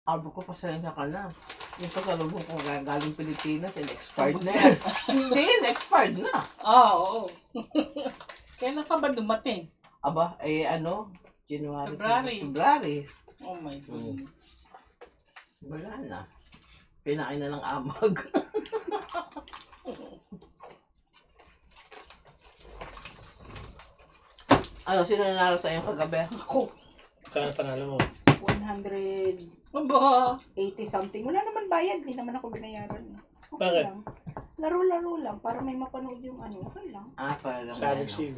Sabi ko, pasensya ka na. Yung pasalubong ko galing Pilipinas, expired na yan. Hindi, expired na. Oo. Kailan ka ba dumating? Aba, January. February. Oh my God. Wala na. Pinain na ng amag. Sino nanalo sa iyong kagabi? Ako. Kaya panalo mo? 180 Aba. something. Wala naman bayad. Hindi naman ako binayaran. Okay Bakit? lang. Laro-laro lang. Para may mapanood yung Okay lang. Parang Sabi siya.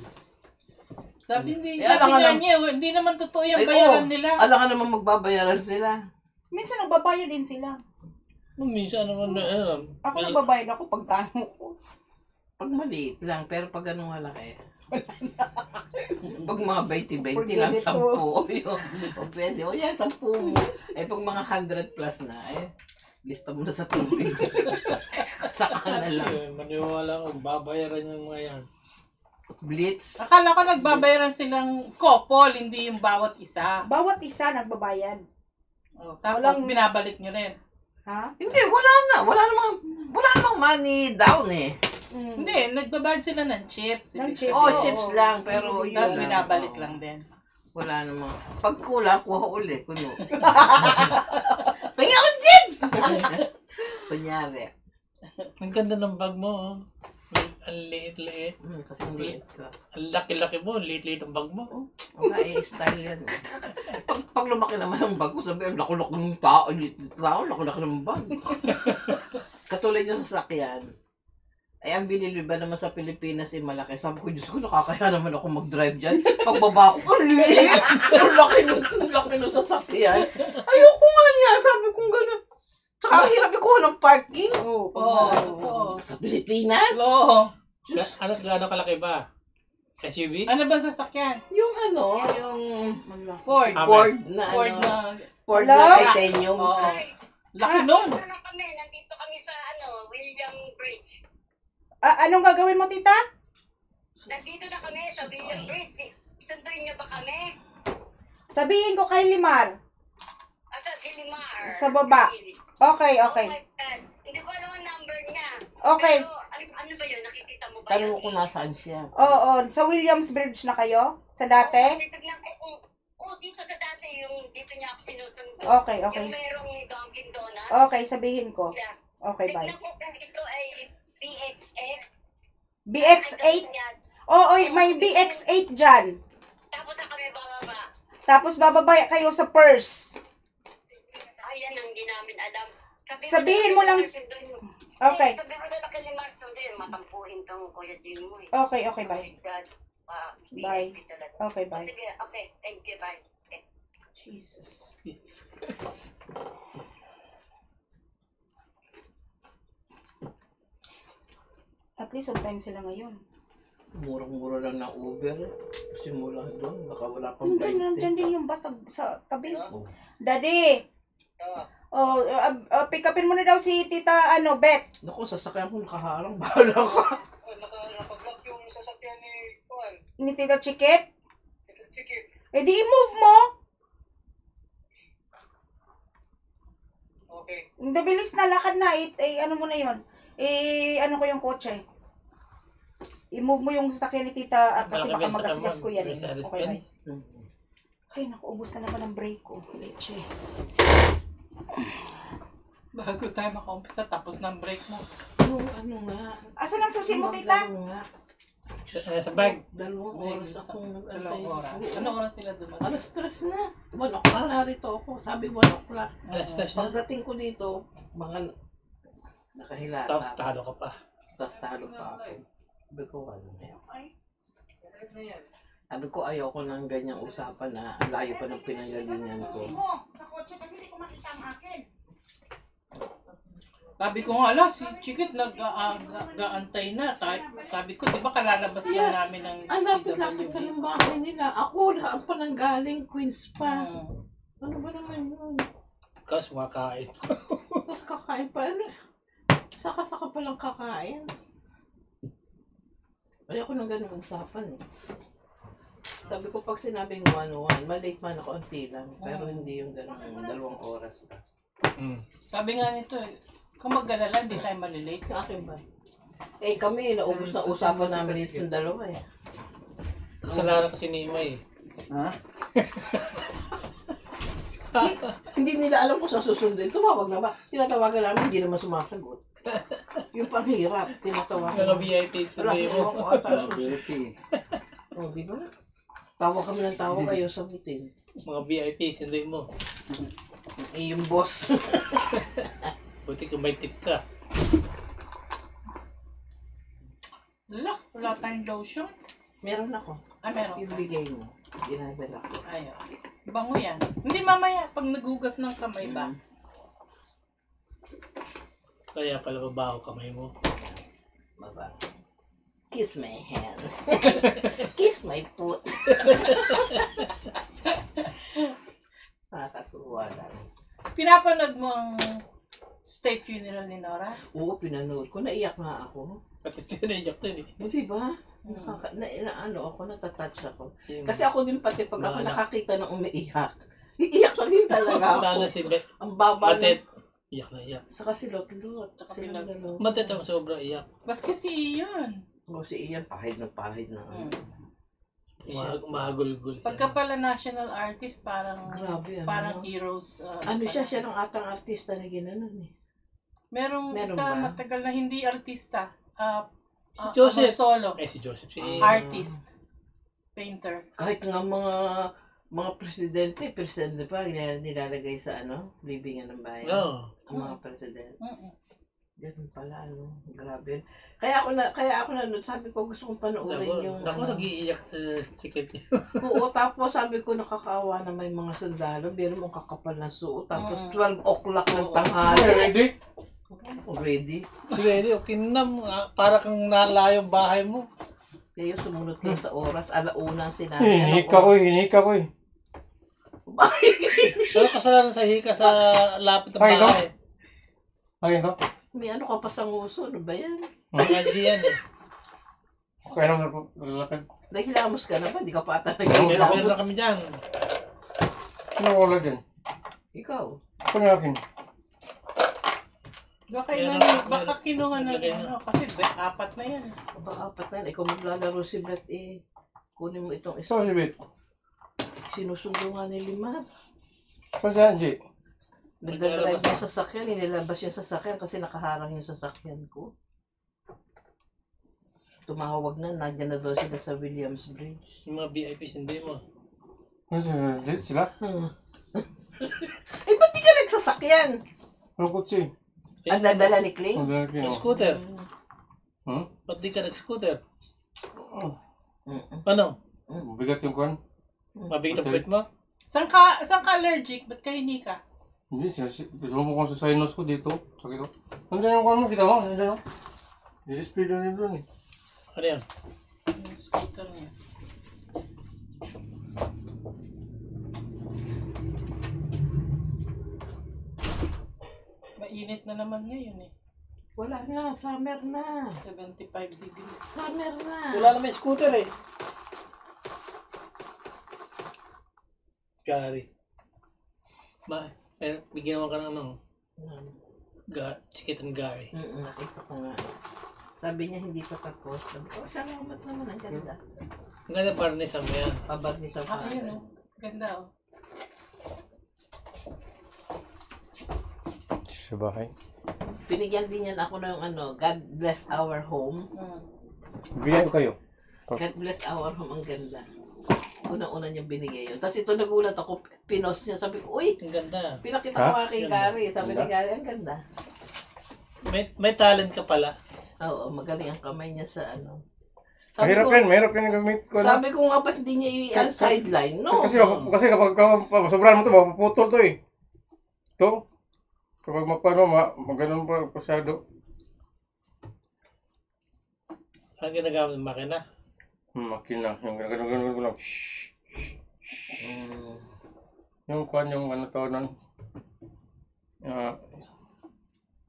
Sabi alam nga nga niya, hindi naman totoo yung bayaran nila. Alam ka naman magbabayaran sila. Minsan nagbabayad din sila. Minsan naman na Ako nagbabayad ako pagkano ko. Pag maliit lang, pero pag anong malaki. Pag mga 20-20 Forget lang, it 10. all. O pwede. O yan, 10 mo. Pag mga 100 plus na, lista mo na sa tubig. Saka na lang. Maniwala ko, babayaran yung mga yan. Blitz. Akala ko nagbabayaran silang couple, hindi yung bawat isa. Bawat isa nagbabayad. Tapos binabalik nyo rin. Ha? Hindi, wala na. Wala namang money down Hindi, nagbabayad sila ng chips. Ng chips. Chips lang, pero yun Tapos lang. binabalik lang din. Wala namang. Pag kulang, kuha uli. Kuno. Pahingin ako chips! Kunyari. Ang ganda ng bag mo, oh. Ang liit-liit. Kasi liit ka. Ang laki-laki mo, ang liit-liit ang bag mo. Wala style yan. Pag lumaki naman ang bag ko, sabi, ang laki-laki ng tao, laki-laki ng bag. Katulad yung sasakyan. Ang binili ba naman sa Pilipinas malaki. Sabi ko, Diyos ko, nakakaya naman ako mag-drive dyan. Pagbaba ko, ang liit. Ang laki ng sasakyan. Ayoko nga niya. Sabi ko gano'n. Tsaka ang hirap ikuha ng parking. Oo. Sa Pilipinas? Oo. Gaano kalaki ba? SUV? Ano ba sasakyan? Yung Ford. Ford na titanium. Oo. Laki nun. Nandito kami sa William Bridge. Anong gagawin mo, tita? Nandito na kami sa William Bridge. Sunduin niyo ba kami? Sabihin ko kay Limar. Asa si Limar. Sa baba. Okay. Oh my God. Hindi ko alam ang number niya. Okay. Pero ano ba yun? Nakikita mo ba Tanong ko nasaan siya. Oo. Sa Williams Bridge na kayo? Sa dati? Dito sa dati. Dito niya ako sinusundo. Okay. Yung merong Dunkin Donuts. Okay, sabihin ko. Yeah. Okay, bye. Tignan ko kung ito ay BX8. BX8? Oo, may BX8 dyan. Tapos na kami bababa. Tapos bababa kayo sa purse. Ayan ang hindi namin alam. Sabihin mo lang. Okay. Sabihin mo na kay Limar Sundin. Matampuhin tong Kuya Jim mo. Okay, bye. Bye. VIP talaga. Okay, bye. Sige, okay. Thank you, bye. Okay. Jesus. At least on time sila ngayon. Murang-mura lang ng Uber. Simula doon, baka wala pang 20. Nandyan din yung bus sa tabi. Daddy! Pick upin mo na daw si Tita Beth. Naku, sasakyan ko nakaharang. Bahala ka. Naka-block yung sasakyan ni Juan. Ni Tita Chikit? Ito, Chikit. Di i-move mo. Okay. Hindi, bilis na, lakad na. Ano mo na yun? Ano ko yung kotse? I-move mo yung sasakyan ni Tita kasi baka magasgas ko yan. Okay, bye. Ay, naku, ubos na naman ang break ko. Leche. Bago tayo maka-umpisa, tapos ng break mo. Ano nga? Asan ang susi mo, Tita? Sa bag. 2 oras akong nag-antay. 2 oras. Anong oras sila dumating? Alas 3 na. 1 o'clock na rito ako. Sabi 1 o'clock. Alas 3 na. Pagdating ko dito, mga nakahilata. Tapos talo ka pa. Tapos talo pa ako. Sabi ko, ano na yan? Sabi ko, ayoko ng ganyang usapan na ang layo pa ng pinanggalingan ko. Sa kotse kasi hindi ko makita ang akin. Sabi ko nga, si Chikit nag-aantay na. Sabi ko, di ba kalalabas lang namin ng Lapit-lapit pa ng bahay nila. Ako, lahat pa nang galing, Queens pa. Hmm. Ano ba naman yun? Kasi makain. Tapos kakain pa. Ano? Saka-saka palang kakain. Ayoko ng ganung usapan eh. Sabi ko pag sinabing 1-1, malate man ako unti lang. Pero hindi yung ganung 2 oras pa. Sabi nga nito, kung mag-alala, hindi tayo malilate. Akin ba? Eh kami, naubos na usapan namin itong dalawa eh. Kasalanan kasi ni Ima eh. Ha? Hindi nila alam kung saan susundin. Tumawag na ba? Tinatawagan namin, hindi naman sumasagot. Yung panghirap, tinatawagan. Mga VIP Wala, sabi ewan mo. ko ata. Ability. Oh, di ba? Tawag kami ng tawag, ayaw sagutin. Mga VIP sabi mo. Eh, yung boss. Buti kung may tip ka. Wala tayong lotion. Meron ako. Meron Yung ka. bigay mo. Dinadala ko. Ayaw. Bango yan. Hindi mamaya, pag naghugas ng kamay ba? Kaya pala babaho kamay mo. Baba. Kiss my hand. Kiss my foot. Nakakatuwa lang. Pinapanood mo ang state funeral ni Nora? Oo, pinanood ko. Naiyak nga ako. Pati siya naiyak din eh. Di ba? Natatouch ako. Kasi ako din pati pag ako Wala. nakakita ng umiiyak, iiyak ka din talaga Lalo ako. si Beth. Ang baba Matet. ng... Iyak na iyak. Saka si Lot-Lot. Saka si Silang Lot-Lot. dalawa. Matet ang sobra iyak. Bas kasi iyon. O si Ian, pahid na. Mahagulgul siya. Pagka pala national artist, parang Grabe, ano? parang heroes. Ano siya ng atang artista na ginanon eh. Merong Meron isa ba? matagal na hindi artista. Si Joseph. Solo. Eh si Joseph. Si Artist. Painter. Kahit nga mga presidente pa nilalagay sa libingan ng bayan. Oo. Ang mga presidente. Mm-mm. Ganun pala, grabe. Kaya ako na, sabi ko gusto kong panoorin yung... Ako nag-iiyak sa chicken. Oo, tapos sabi ko nakakaawa na may mga sundalo, pero mong kakapal na suot, tapos 12 o'clock ng tanghali. Ready? Ready? Ready, okay na. Para kang nalayo bahay mo. Kaya sumunod kayo sa oras, alauna ang sinabi. Hinika ko eh. Bakit? Pero kasalanan sa hika sa lapit ng Ay, no? bahay. Ay, no? May ano ka pa sa nguso, ano ba yan? Mga yan eh. Kaya naman lalakad. Naghilamos ka na ba? Di ka pa ata Meron naghilamos. na kami dyan. Sino wala dyan? Ikaw. Kung akin. Baka kinuha na Naglagay niya. na. Kasi apat na yan. Baka apat na yan. Ikaw maglalaro si Beth eh. Kunin mo itong So, isa. si Beth. Sinusundo nga ni Lima. Saan si Angie? Nagdadrive yung sasakyan, inilabas yung sasakyan kasi nakaharang yung sasakyan ko. Tumawag na, nandiyan na daw sila sa Williams Bridge. Yung mga VIP hindi mo. Ano sila? Eh, ba't di ka nagsasakyan? Ano kutsi? Ang dadala ni Kling? Ang lalaki Yung mo. scooter. Hmm? Ba't di ka nag-scooter? Oh, Ano? bigat yung kwan. Mabigat ang puwet mo? Saan ka allergic? Ba't ka hindi ka? Hindi, sumo ko sa sinus ko dito. Sakit ko. Nandiyan yung kwan mo, kita mo. Nandiyan o. I-speed na doon eh. Ano yan? Yung scooter niya. Mainit na naman ngayon eh. Wala na, summer na. 75 degrees. Summer na. Wala na may scooter eh. Gary. Bigyan mo ka ng chicken Gary. Nakita ko nga. Sabi niya hindi pa tapos. Sabi ko, salamat naman, ang ganda. Ang ganda parang ni Sam yan. Pabag ni sa Ayun oh. Ganda oh. Sa bahay. Binigyan din yan ako ng God bless our home. Bigyan ko kayo. God bless our home, ang ganda. Una-una niyang binigay yun. Tapos ito nagulat ako, pinost niya. Sabi ko, uy, Ang ganda. pinakita ko nga kay Ganda. Gary. Sabi ni Gary, ang ganda. May talent ka pala. Oo, magaling ang kamay niya sa Mahirap yan gamit ko na. Sabi ko nga, ba't hindi niya i-sideline? No. Kasi kapag sobrahan mo ito, mapuputol to eh. Ito. Kapag maganon pa pasyado. Ang ginagamit ng makina. Makina. Yung gano'n ko lang. Shhh. Yung kwan, yung tawag nun.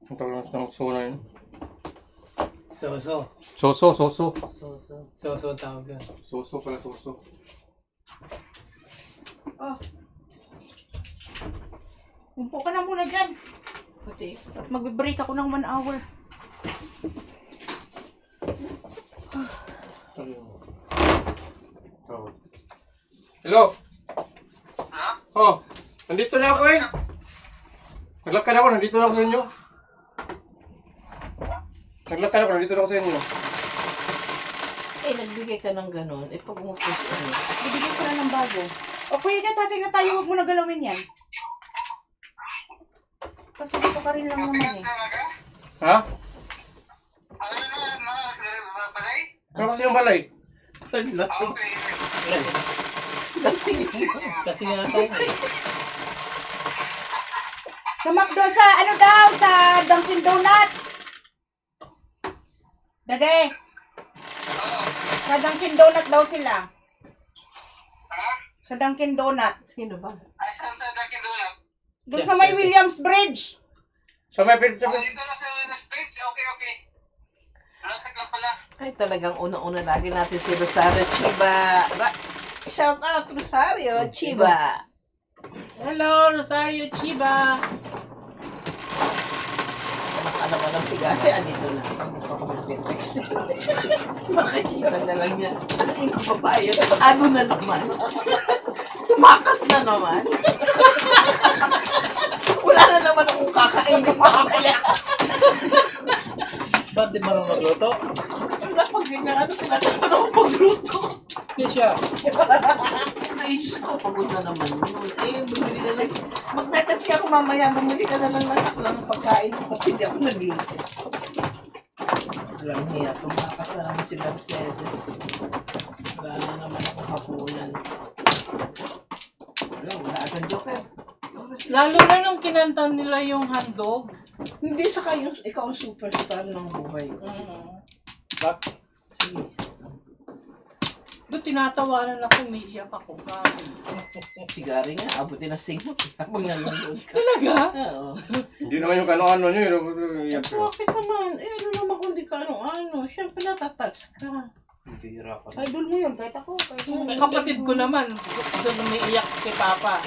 Yung tawag ng sona yun. Soso. Soso. Soso ang tawag yan. Soso pala, soso. Umpo ka na muna dyan. Puti. At magbe-break ako ng 1 hour. Oh. Hello? Oh, nandito na ako eh. Naglakad ako, nandito na ako sa inyo. Naglakad ako, nandito na ako sa inyo. Eh, nagbigay ka ng ganun. Eh, pag umupunta ano. Bibigyan ko na ng bago. O kuya niya, tatay na tayo. Huwag mo na galawin yan. Kasi dito ka rin lang naman eh. Ha? Ano na, mga balay? Ano kasi yung balay? Lasing. Okay. Lasing. Kasi nga tayo. Sa McDo, sa ano daw, sa Dunkin Donut. Dade. Sa Dunkin Donut daw sila. Ha? Sa Dunkin Donut. Sino ba? Ay, saan sa Dunkin Donut? Doon sa may Williams Bridge. Sa may pin... Oh, dito na sa Springs? Okay, okay. Lapit lang pala. Ay, talagang una-una lagi natin si Rosario Chiba. Shout out, Rosario Chiba. Hello, Rosario Chiba. Alam ko lang si Gary, andito na. Ako mag-text. Makikita na lang niya. Ang babae, ano na naman. Tumakas na naman. Wala na naman akong kakainin mamaya. Ba't di marunong magluto? Wala pag ganyan, ano tinatawag ako magluto. Hindi siya. Ay, Diyos ko, pagod na naman yun. Eh, bumili na lang. Magtatas ako mamaya, bumili ka na lang ng pagkain ko kasi hindi ako nagluto. Walang hiya, tumakas na naman si Mercedes. Wala na naman akong hapunan. Wala akong joker. Lalo na nung kinanta nila yung handog. Hindi sa kayo, ikaw ang superstar ng buhay. Bak? Sige. Doon tinatawanan ako, umiiyak ako. Gabi. Sigari nga, abutin na singot. Habang nanonood ka. Talaga? Oo. Hindi naman yung kano-ano nyo. Yan po. Bakit naman? Eh, ano naman kung di ka ano-ano? Siyempre natatouch ka. Bira ka. Idol mo yun, kahit ako. Kahit ako. Ang kapatid ko naman, doon umiiyak kay Papa.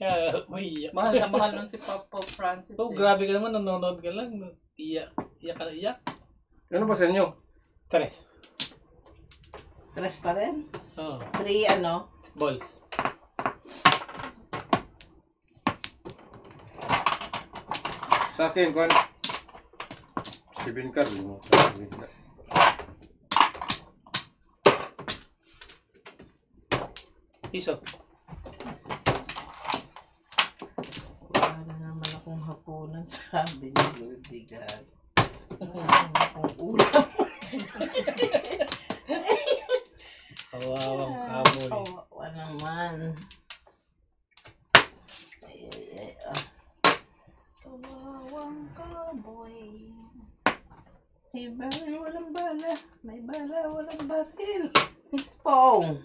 Siya, umiiyak. Mahal na mahal nun si Papa Francis. Oh, eh. grabe ka naman, nanonood ka lang. Iyak. Iyak ka na iyak. Ano ba sa inyo? Tres. Tres pa rin? Oo. 3 ano? Balls. Sa akin, kwan. 7 card. Piso. Wala na naman akong hapunan, sabi ni Ludigan. Wala na akong ulam. Kawawang kamoy. Kawawa naman. Ay. Kawawang cowboy. May baril, walang bala. May bala, walang baril. Pong!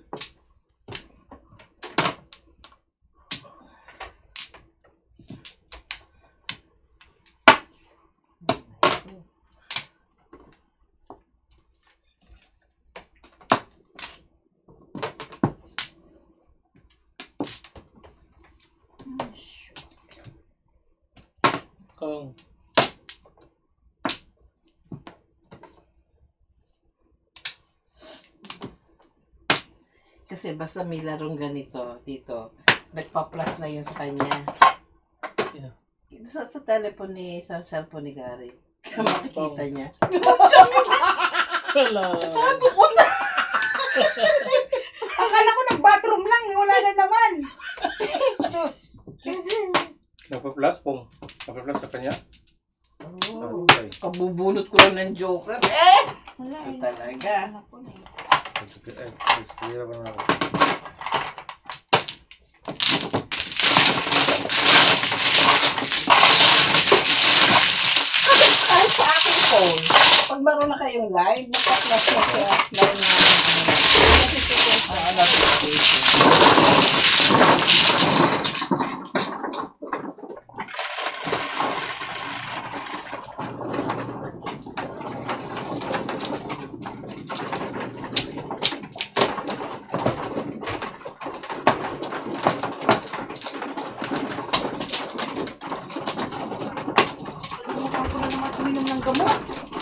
Kong. Kasi basta may larong ganito, dito, nagpa-plus na yun sa kanya. Yeah. Sa telephone ni, sa cellphone ni Gary. Kaya makikita niya. Wala. Ano ko na? Akala ko nag-bathroom lang, wala na naman. Sus. Nagpa-plus pong. Nagpa-plus sa kanya. Oh, Okay. kabubunot ko lang ng joker. Eh! Wala Ito eh. talaga. Bira ba na ako? Kahit sa aking phone, pag meron na kayong live, nagpa-plus na siya. Meron na notification.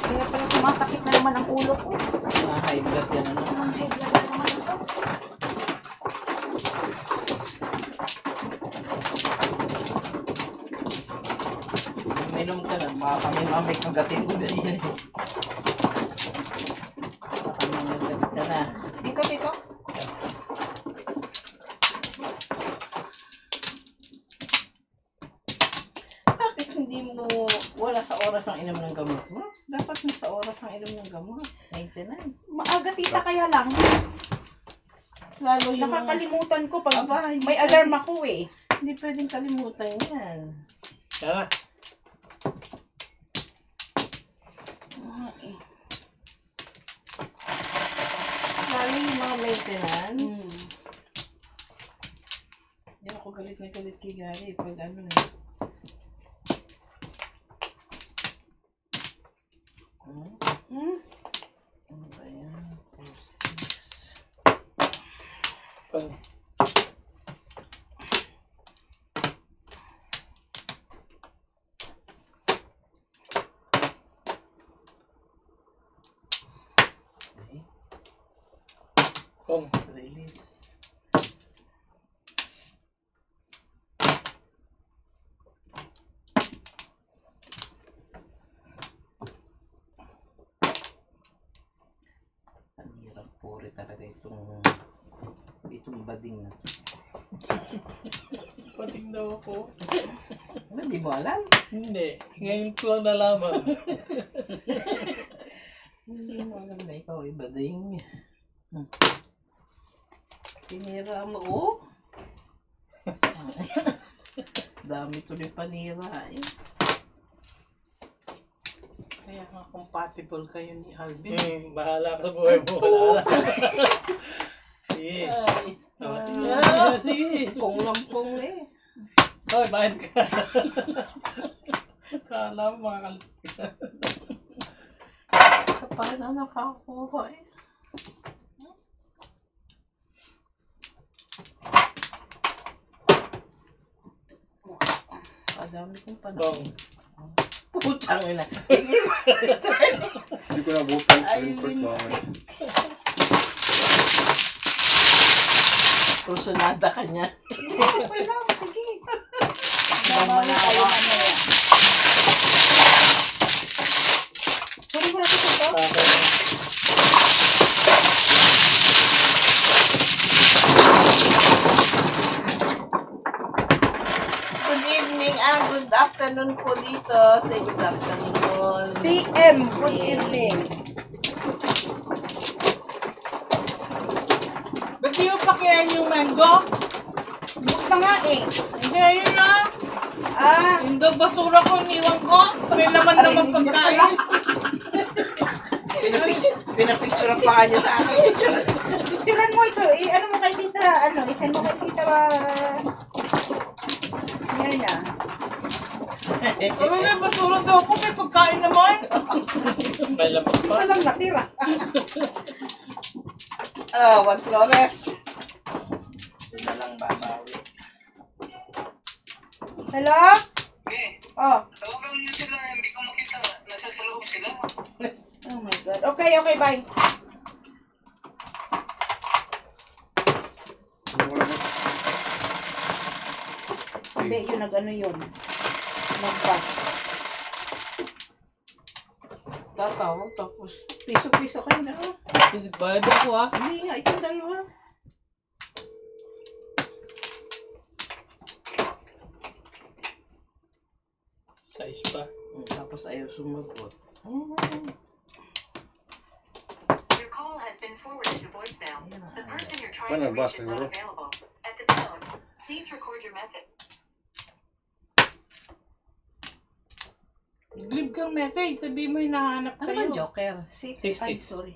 Kaya pala sumasakit na naman ang ulo ko. Mga high blood yan ano. Ang high blood na naman ito. Minom ka na, baka kami mamay kagatin ko dyan. Baka kami magatit ka na. Dito, dito. Bakit hindi mo wala sa oras ang inom ng gamot mo? Dapat na sa oras ang inom ng gamot. Maintenance. Maaga tita kaya lang. Lalo yung mga, Nakakalimutan ko pag Aba, hindi may ka- alarm ako eh. hindi pwedeng kalimutan yan. Tara. Lalo yung mga maintenance. Hmm. Hindi ako galit na galit kay Gary pag ano eh. Hmm? Ano ba yan? Pang. Pang. Release. Ang hirap puri talaga itong bading na. Pating daw ako. Hindi mo alam? Hindi. Ngayon ko lang nalaman. Hindi mo alam na ikaw ay bading. Sinira mo, oh? Dami tuloy panira eh. Kaya nga compatible kayo ni Alvin. Bahala ka sa buhay mo. Bahala. Sige. Ay. Oh, sige. Ah. Sige. Pong lampong eh. Hoy, bayad ka. Kala mo makakalapit. Kapag na nakakuha eh. Kadami kong Pang. panahon. Putang ina. Sige. Hindi ko nabutan sa Ay, record mo. Kursunada ka niya. Okay lang, sige. Mamaya Tayo mamaya. Sorry mo na ito ito. Good evening, good afternoon po dito. Say good afternoon. PM, good evening. Ba't di mo pa kinain yung mango? Bus na nga eh. Hindi, ayun na. Ah, Yung daw basura ko, iniwan ko. May laman naman pagkain. Pinapicture pa nga niya sa akin. picturean mo ito. Ano mo kay tita? Isend mo kay tita Yan na. Sabi na, basura daw ko. May pagkain naman. May laman pa. Isa lang natira. Juan Flores. Ito na lang babawi. Hello? Oh. Tawagan mo sila, hindi ko makita. Nasa sa loob sila. Oh my God. Okay, okay, bye. Hindi, yun, nag-ano yun. Nag-pass. Tatawag tapos piso-piso kayo na. Bayad ako ha. Hindi nga, itong dalawa. Size pa. Tapos ayaw sumagot. Your call has been forwarded to voicemail. The person you're trying Bueno, to va, reach is not seguro. available. At the tone, please record your message. Leave kang message. Sabi mo hinahanap Ano ba, kayo. Joker? Six. Six. Ay, sorry.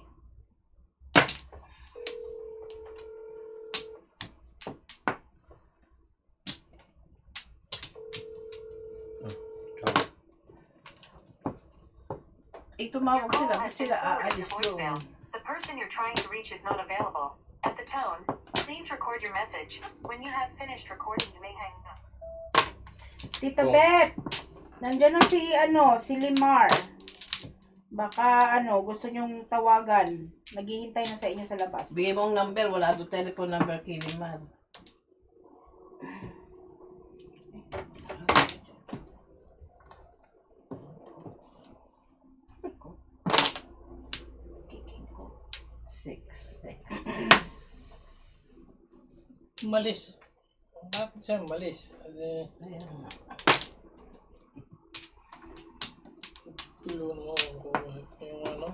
Tumawag Your call sila. has Ba't been sila forwarded aalis to voicemail. doon? The person you're trying to reach is not available. At the tone, please record your message. When you have finished recording, you may hang up. Tita Oh. Beth, nandiyan na si Limar. Baka ano, gusto nyong tawagan. Naghihintay na sa inyo sa labas. Bigay mo ang number, wala doon telephone number kay Liman. Six. Malis. Bakit siya malis? Ayan nga. Tulungan mo ako yung ano.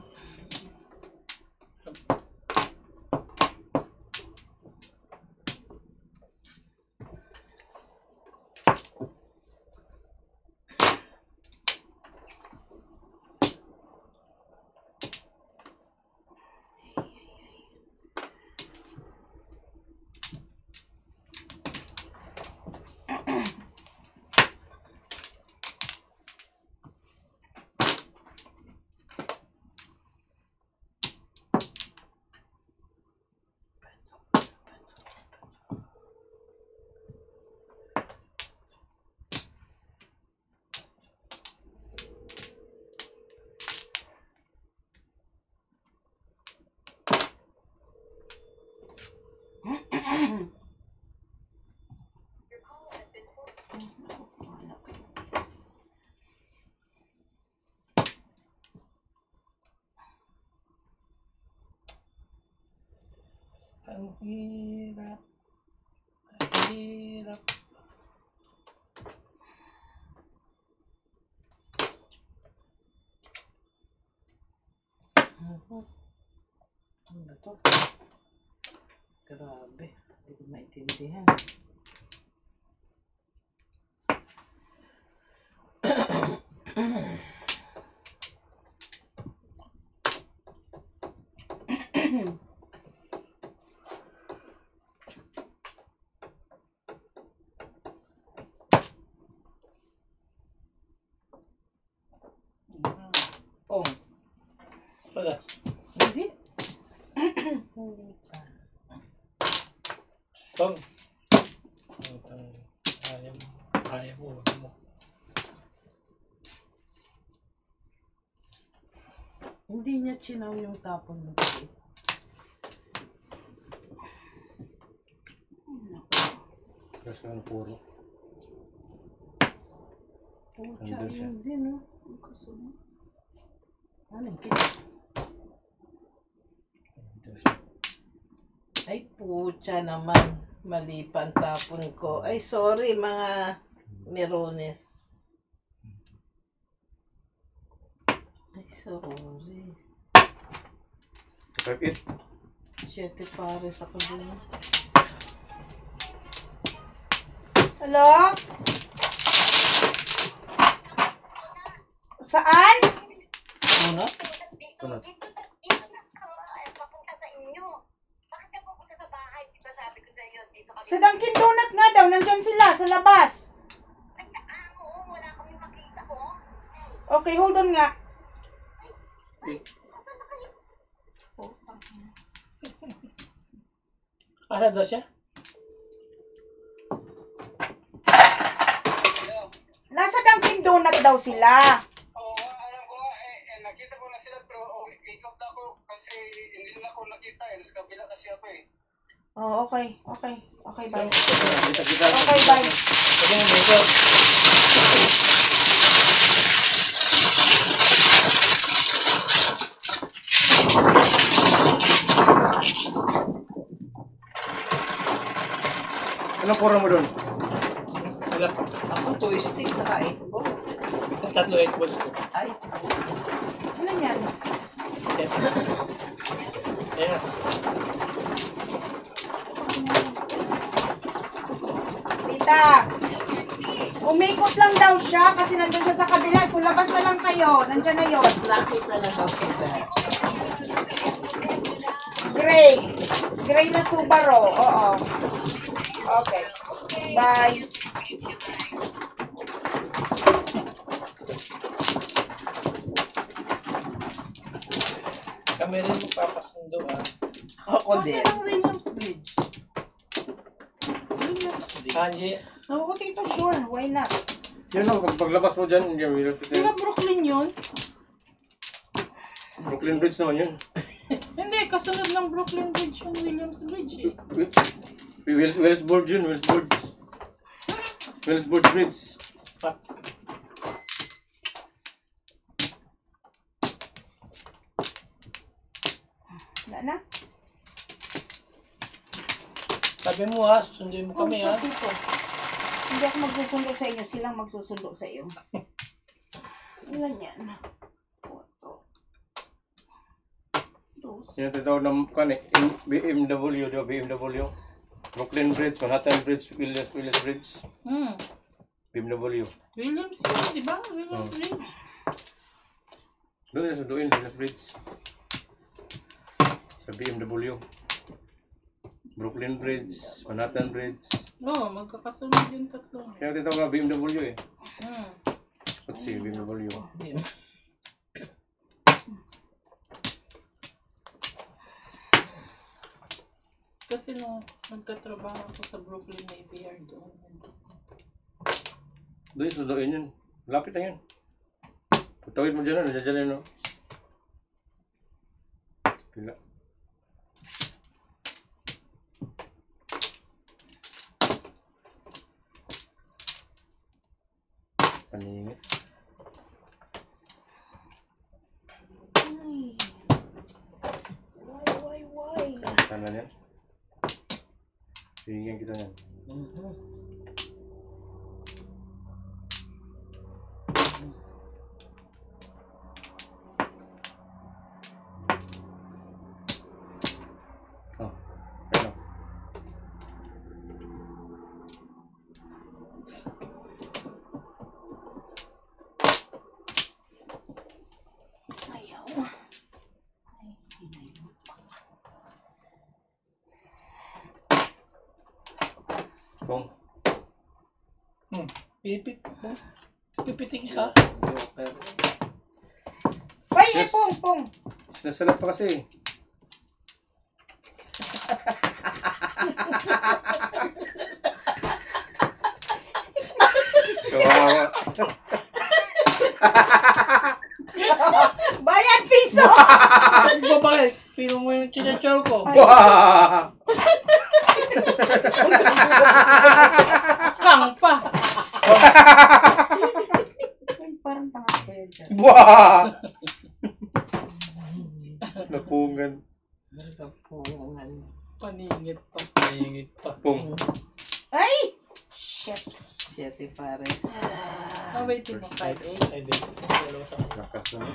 Your call has been forwarded. Ang hirap. Ang hirap. Ano ba to? Grabe. Hindi ko maintindihan. Oh, Wala. hindi. Bang. Kaya mo. Wag mo. Hindi niya chinaw yung tapon mo. Tapos na puro. Pucha, Nandun siya. yun din, no? Ang kasunod. Ano yung kita? Ay, pucha naman. Mali pa ang tapon ko. Ay, sorry, mga merones. Ay, sorry. Sakit. 7 pares ako din. Hello? Saan? Ano? Dito na papunta sa inyo. Bakit ka pupunta sa bahay? Di ba sabi ko sa iyo, dito ka. Sa Dunkin Donut nga daw. Nandyan sila sa labas. Ay, saan mo? Wala kaming makita ko. Okay, hold on nga. Saan na kayo? Asa daw siya? Nasa Dunkin Donut daw sila. Oo, alam ko nga, nakita ko na sila pero ikot na ako kasi hindi na ako nakita nasa kabila kasi ako Oh, okay. Okay. Okay, bye. Kita-kita. Okay, bye. Sige na dito. Anong puro mo doon? Sila. Ako, 2 sticks, saka 8 balls. Tatlo 8 balls ko. Ay, Ano yan? Ayan. Tita, umikot lang daw siya kasi nandun siya sa kabila. So, labas na lang kayo. Nandyan na yun. nakita na daw sila. Gray. Gray na Subaru. Oo. Okay. Bye. Kami rin magpapasundo Ako din. Nasaan ang Williams Bridge? Angie, Oo, Tito, sure. Why not? Yun o, paglabas mo dyan, hindi mo Di ba Brooklyn yun? Brooklyn Bridge naman yun. Hindi, kasunod ng Brooklyn Bridge yung Williams Bridge eh. Wellsboard yun, Wellsboard. Wellsboard Bridge. Wala na. Sabi mo ha, susunduin mo Oh, kami shit, ha. dito. Hindi ako magsusundo sa inyo. Silang magsusundo sa iyo. Ilan yan? 4, 2. Yan tataw ng BMW, di ba? BMW. Brooklyn Bridge, Manhattan Bridge, Williams Bridge. BMW. Williams Bridge, di ba? Williams Bridge. Doon na sunduin, Williams Bridge. Sa BMW. Brooklyn Bridge, Manhattan Bridge. Oo, magkakasunod yung tatlo. Kaya tataw na BMW eh. Hmm. BMW. Kasi nung nagtatrabaho ako sa Brooklyn Navy Yard doon. Doon yung sunduin yun. Lapit na yun. Patawid mo dyan na, nandiyan dyan no? Pila. Paningit. Ay. Why? Sana yan. Hingin kita yan. Oh, ano? Ayaw. Kung Pipitik ka. Ay, Yes. Pong. sinasalat pa kasi. Kawawa. Bayan piso! Babae, pino mo yung chinachor ko. Wah! Kang pa! Ay, parang pangat ko yun dyan. Wah! Napungan. Nagkapungan. Paningit pa. Nahingit pa. Pung. Ay! Shit. 7 pares. Wait mo, 5-8. Ay, di. Dalawa sa kanya. Lakas na.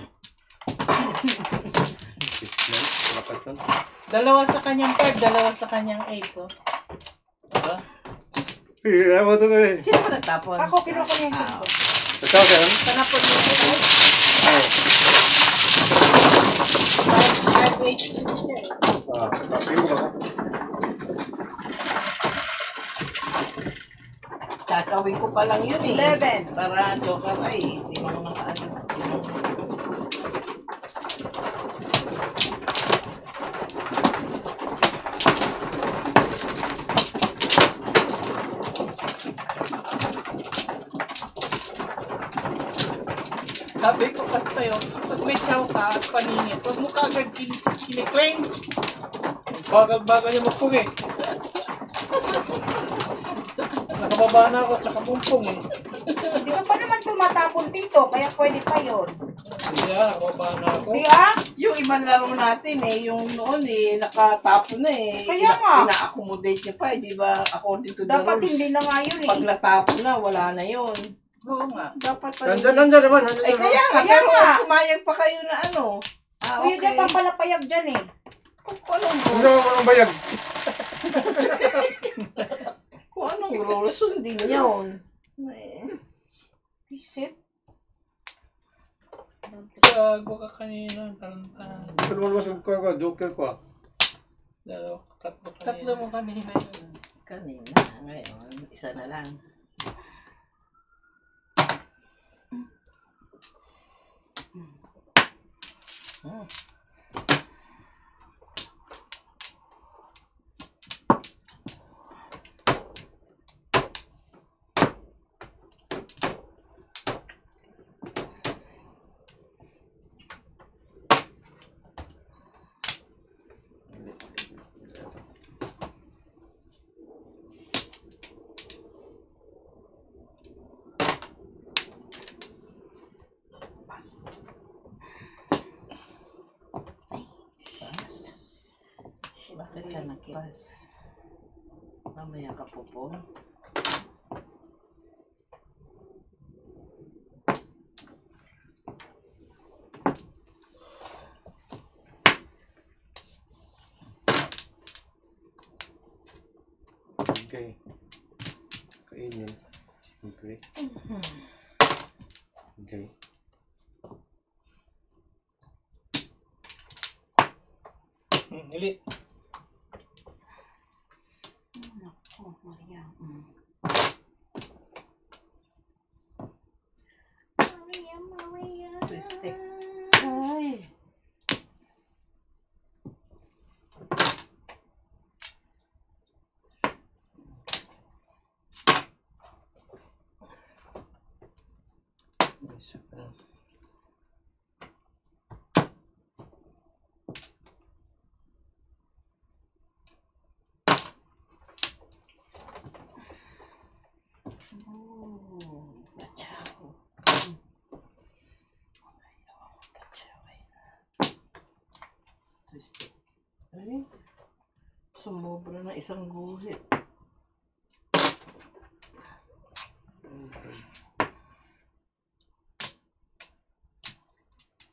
6 lakas na. Dalawa sa kanyang 5, dalawa sa kanyang 8. Oh. Ha? Ayaw mo ito eh. Sino ba nagtapon? Ako, kinuha ko yung cellphone. Ikaw ka yan? Tanapon mo ito. Ay. 5-8. Papi mo ba? Kakawin ko pa lang yun eh. 11. Para joker ay. Hindi mo nakaano. Sabi ko kasi sa'yo, pag may chow ka at paningit, huwag mo kagad kiniklaim. Bagal-bagal niya magpung eh. Nakababa na ako, tsaka bumpong eh. Di ba pa naman tumatapon dito, kaya pwede pa yun. Hindi ah, nakababa na ako. Di ba? Yung ibang laro natin eh, yung noon eh, nakatapon na eh. Kaya nga. Ina-accommodate niya pa eh, di ba? According to the Dapat rules. hindi na nga yun eh. Pag natapon na, wala na yun. Oo nga. Dapat pa rin. Nandyan naman. Nandyan Ay, naman. kaya nga, Kaya pero nga. sumayag pa kayo na ano. Ah, Kuya, okay. dyan pang palapayag dyan eh. Anong Hindi rules? naman ang bayag. Kung anong rules, sundin yun. Eh, Visit? Gago ka kanina, tarantang. Ito naman mas ka, joker ko ah. Dalawa, tatlo kanina. Tatlo mo kanina yun. kanina, ngayon, isa na lang. Hmm. Bakit ka nagpas? Mamaya ka po po. Okay. Kainin. Siyempre. Okay. Dili. Nako, Maria. Maria. Twisted. Ay. Isa pa lang. Twisted. Ay. Sumobra na isang guhit.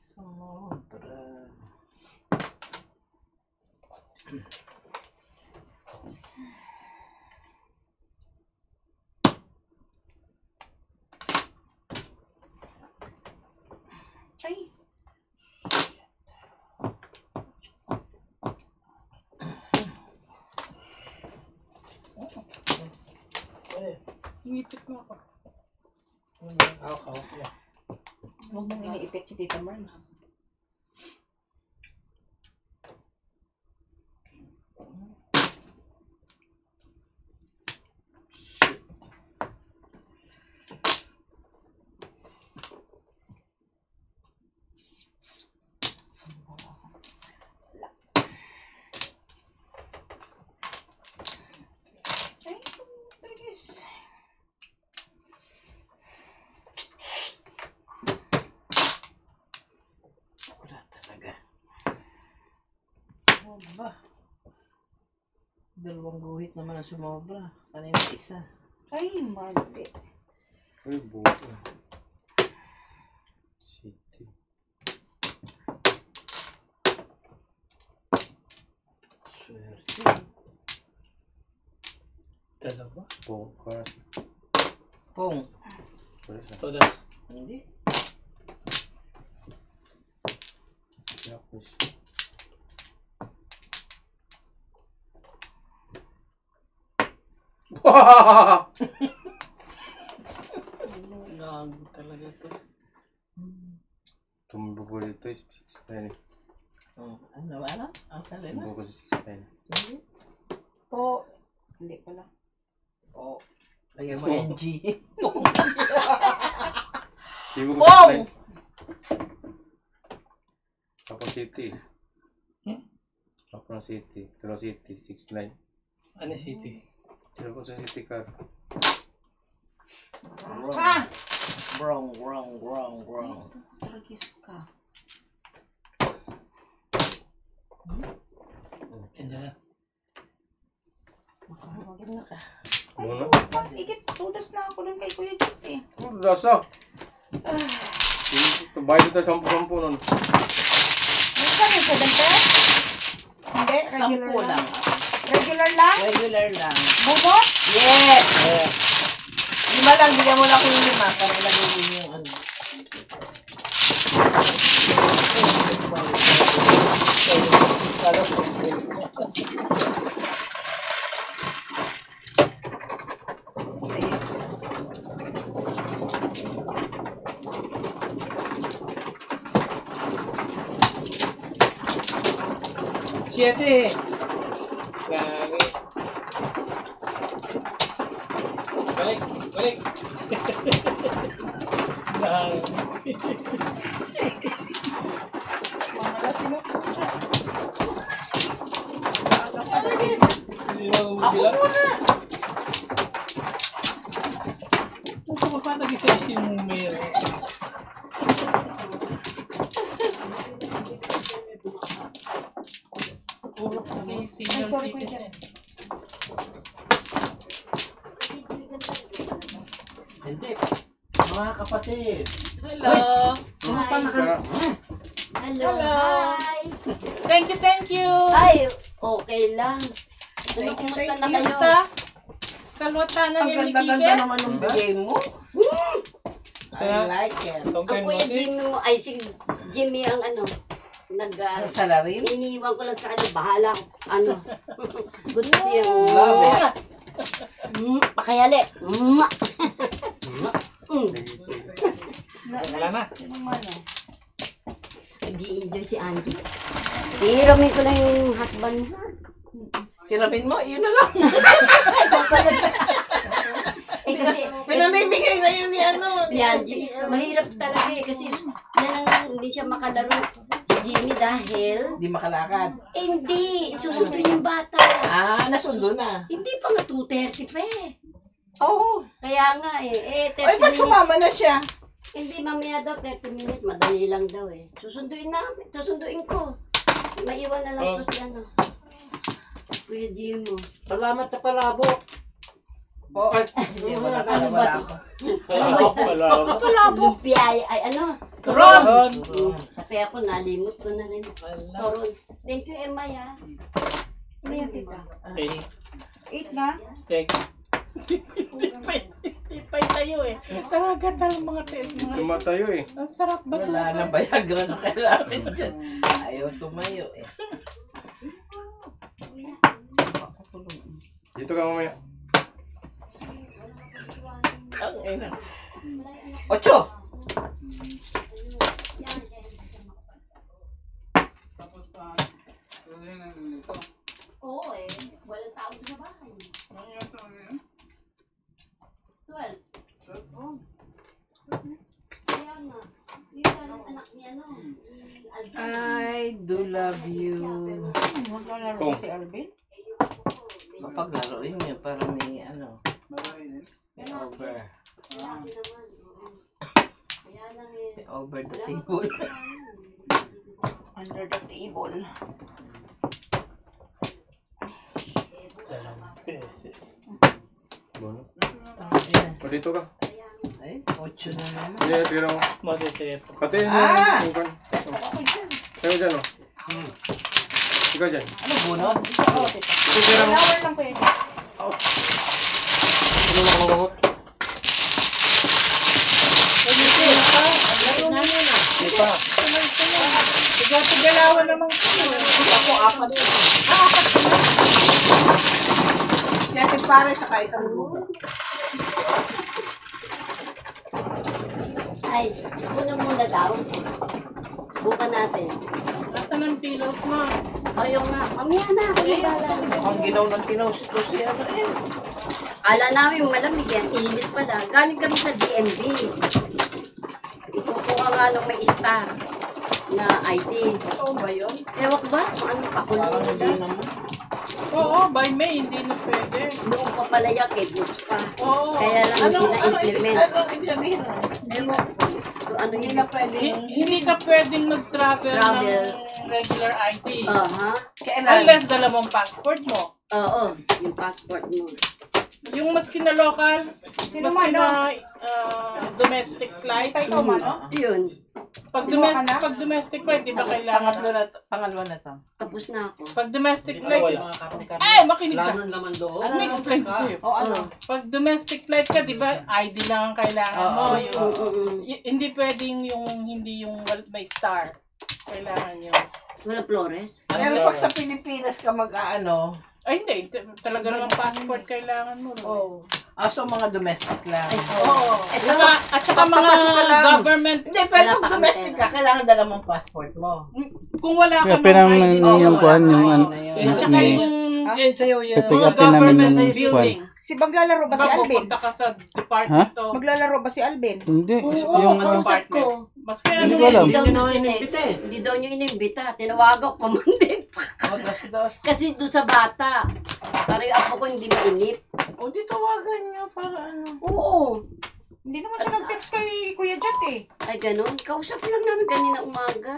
Sumobra. Ay. Ngipit mo ako. Ako. Huwag mong iniipit si Tita Mars. Ay, Trigis. Wala talaga. Oh ba? Dalawang guhit naman ang sumobra. Kanina isa. Ay, mali. Uy, buto. City. Swerte. Dalawa. Bukas. Pong. Wala sa Todas. Hindi. tapos. Gago talaga to. Tumbo dito is 6'9". Oh, ano ba na? Ang kanina? Tumbo ko sa 6'9". Hindi. Po. Hindi pala. Oh. Lagyan mo NG. Pong. Tumbo ko Pong! 6'9". Tapos City. Ako ng City. Pero City, 6'9". Ano city? Tira ko sa City car. Ha! Wrong. Tragis ka. Diyan na. Makakawagin na ka. Muna. Ikit, tudas na ako dun kay Kuya Jit eh. Oh, lasa. Bayad ito 10 nun. Magkano sa dante? Hindi, regular 10 lang. Regular lang? Regular lang. Bubot? Yes! 5 lang, bigyan mo lang ko yung 5 para ilagay mo yung ano. Sais. Siete! Gagi. Balik! Balik! Gagi. Mga sino po siya. Hindi mo Ako bilang. muna! Kung pa nag-isa yung mayor. Ulo kasi. senior sorry, Kuya citizen. Hindi. Mga kapatid. Hello. Kumusta na kayo? Hello. Hello. Hi. Thank you. Ay, okay lang. Ano, Thank you, kumusta thank na you. kayo? Kamusta? Kalwatanan Ang yung ni ganda-ganda Kike? naman yung bigay mo. I like it. Ang Kuya Jimmy mo, ay si Jimmy ang ano, Ang salarin. iniwan ko lang sa kanya, bahala ako. Ano? Good to see you. Love it. Pakayali. Wala na. Nag-i-enjoy si Angie. Hiramin ko lang yung husband mo. Hiramin mo, yun na lang. Eh kasi, Pinamimigay na yun ni ano. ni Angie, mahirap talaga eh. Kasi yan ang hindi siya makalaro. Si Jimmy dahil, Di makalakad. hindi, susunduin yung bata. Ah, nasundo na. Hindi pa nga 2:30 pa eh. Oo. Kaya nga eh, 30 Ay, ba't minutes. sumama na siya? Hindi mamaya daw, 30 minutes, madali lang daw eh. Susunduin ko. Maiwan na lang to si ano. Kuya Jimmy mo. Salamat sa palabo. Oo. Hindi mo na Ano ba to? Wala. Lumpia ay ano? Ron! Tapi ako nalimot ko na rin. Toron. Thank you, Emma ya. Ano yan, tita? Okay. 8 na? Steak. Tipay tayo eh. Pero ang ganda ng mga Tuma tayo eh. Ang sarap ba ito? Wala na Viagra na kailangan dyan. Ayaw tumayo eh. Dito ka mamaya. Ang ina. 8! Oo eh. Walang tao sa bahay. 12. Kaya nga. Yung anak niya no. I do love you. Maglalaro Kung. ba si Alvin? Mapaglaruin niyo para may ano. May over. Lalaki naman. Oo. Kaya lang eh. May over the table. Under the table. Bono. Ayan. O dito ka. Ay, 8 na naman. Hindi, tira mo. Matitepo. Pati yung Ah! yung- Ako dyan. Sa'yo dyan o. Ikaw dyan. Ano bunot? Oo, tita. Ito tira mo. Flower lang kuya. Ano mo kumangot? Di pa. Tiga-tigalawan naman ko. Ako 4 na. Si Ate Pare saka isang bunot. Ay, muna daw. Bukan natin. Nasaan ang pillows mo? O yung nga, mamaya na ako nabala. Mukhang ginaw ng ginaw si Tosi. Ano eh? Kala namin malamig yan, init pala. Galing kami sa DNB. Kukuha nga nung may star na ID. Oo ba yun? Ewan ko ba kung anong Parang pakulo hindi naman. Oo, by May, hindi na pwede. Noong pa pala yan, kay Gus pa. Oo. Kaya lang hindi na-implement. Ano ibig sabihin? Ewan ko kung ano Hindi yun. na pwede. Hindi ka pwedeng mag-travel Travel. ng regular ID. Aha. Kailan? Unless dala mong passport mo. Oo, yung passport mo. Yung maski na local, Sino maski man, na domestic flight. Ikaw man, no? Yun, Pag Kinuha ka na? domestic flight, di ba kailangan? Pangalawa na to. tapos na ako. Pag domestic flight, Wala. Mga kapit-kapit. eh, makinig ka. Laman naman doon. Let me explain ko sa'yo. O ano? Pag domestic flight ka, di ba, ID lang ang kailangan mo. Oo. Yung, hindi pwedeng hindi yung may star. Kailangan yung... Wala Flores? Pero pag sa Pilipinas ka mag-ano, Ay, hindi. Talaga naman passport kailangan mo. No? so mga domestic lang. Oo. At saka mga Papasok ka lang. government, Hindi, pero Wala pag pa kami domestic ka, kailangan dala mong passport mo. kung wala ka Kaya ng pinang ID, Oo, yung wala kuhan, ka, yung ID ano. na yun. at saka Ni- yung Yan sa'yo yan. Pick mga upin namin government yung buildings. Si maglalaro ba si Diba, Alvin? pupunta ka sa department o Maglalaro ba si Alvin? Hindi. Oo, Yung ano. kausap ko. maski Hindi ano ko alam. Hindi daw Hindi niya naman tinext. inimbita eh. Hindi daw niya inimbita. Tinawagan ko man din. Dos-dos. Kasi doon sa bata. Para yung apo ko hindi mainip. O di tawagan niya para ano. Oo. Hindi naman siya nag-text kay Kuya Jot eh. Ay, ganun. Kausap lang namin kanina umaga.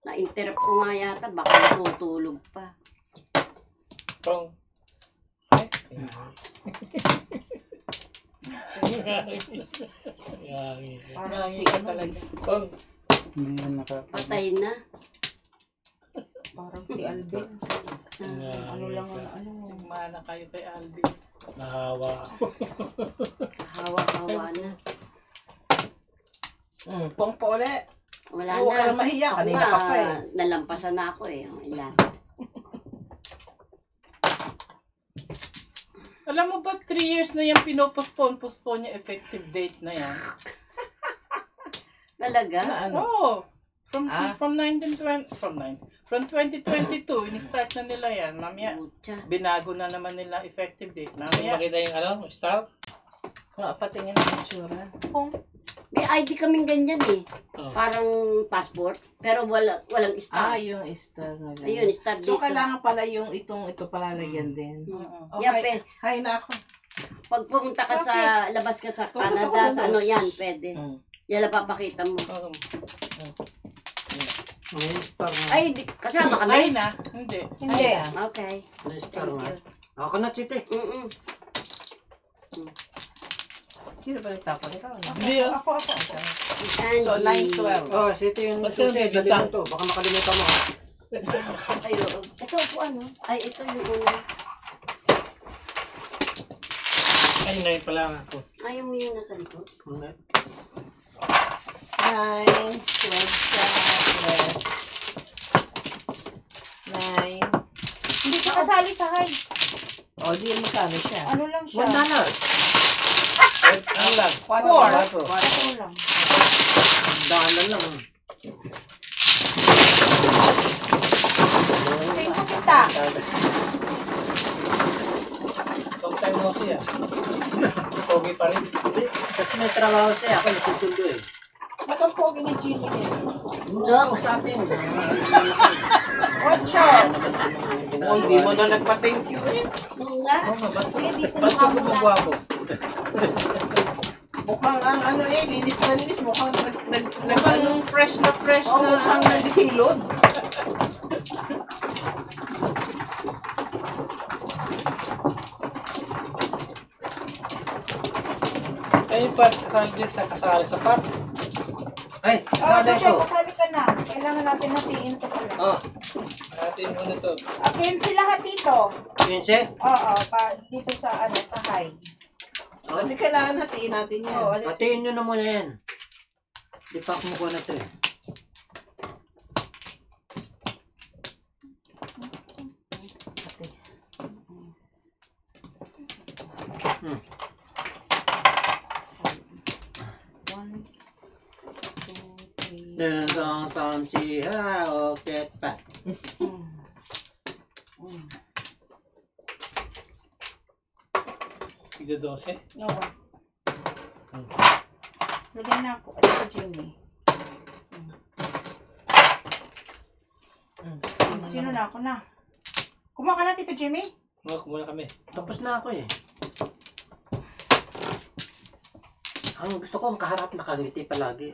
Na-interrupt ko nga yata. Baka natutulog pa. Pong. Parang si ano, Pong. Hindi yan naka... Patay na. parang si Alvin. Ano lang ang ano. Mana kayo kay Alvin. Nahawa ako. Hawa-hawa na. Pong pa ulit. Wala Huwag ka na. na mahiya. Ako Kanina nga, ka pa eh. nalampasan na ako eh. Ilan. Alam mo ba, 3 years na yan postpone yung effective date na yan? Talaga? Na ano? Oo. From Ah. from 2022, ini-start na nila yan. Mamaya, Pucha. binago na naman nila effective date. Gusto Mamaya, makita yung ano, star? Patingin ang itsura. May ID kaming ganyan eh. Oh. Parang passport. Pero walang star. Yung star na lang. Ayun, star dito. So, kailangan pala yung ito palalagyan din. Mm. Okay. Yape. Hay na ako. Pag pumunta ka sa, labas ka sa Focus ako Canada, sa sa ano dos. yan, pwede. Yan ang papakita mo. May star na. Ay, kasama ay kami? na. Hindi. Hindi. Okay. May star Thank na. you. Ako na, Chite. Sino ba nagtapon? Ikaw na. Hindi ah. Ako. So, 9-12. Oh, Chite yung Ba't susi. yan, Dali bigla? mo to. Baka makalimutan mo. Ha? Ayo. Ito po ano? Ay, ito yung una. Ay, ngayon pa lang ako. Ayaw mo yung nasa likod. 9, 12, 9. Hindi ka kasali sa high. O, di yan magkano siya? Ano lang siya? $1. Ano lang? 4. Ito lang. Dalan lang. Same po kita. Long time no see ah. Pogi pa rin. Kasi may trabaho siya. Ako nagsusundo eh. Ba't ang pogi ni Jimmy eh? Usapin. Ocho. O, hindi mo na nagpa-thank you eh. Oo nga. Oo nga, ba't Sige, dito ba't na ka ako gumagawa ko? Mukhang ang ano eh, linis na linis. Mukhang Mukhang fresh na fresh Oh, na. mukhang naghilod. Ayun pa, kasali din sa kasali sa pat. Ay, Ito, sada ito. kasali ka na. Kailangan natin natiin ito pala. Oh, Atin muna to. Cancel lahat dito. 15. Oo, dito sa sa high. Hindi kailangan hatiin natin yan. Oo, Patiin nyo na muna yan. Ipak mo ko na ito eh. Song song si ha okay pa. Tigda 12. Oo. Lagyan na ako. Ito, Jimmy. Sino na ako na? Kumuha ka na, Tito Jimmy? Mga kumuna kami. Tapos na ako eh. Ang gusto ko ang kaharap nakangiti palagi.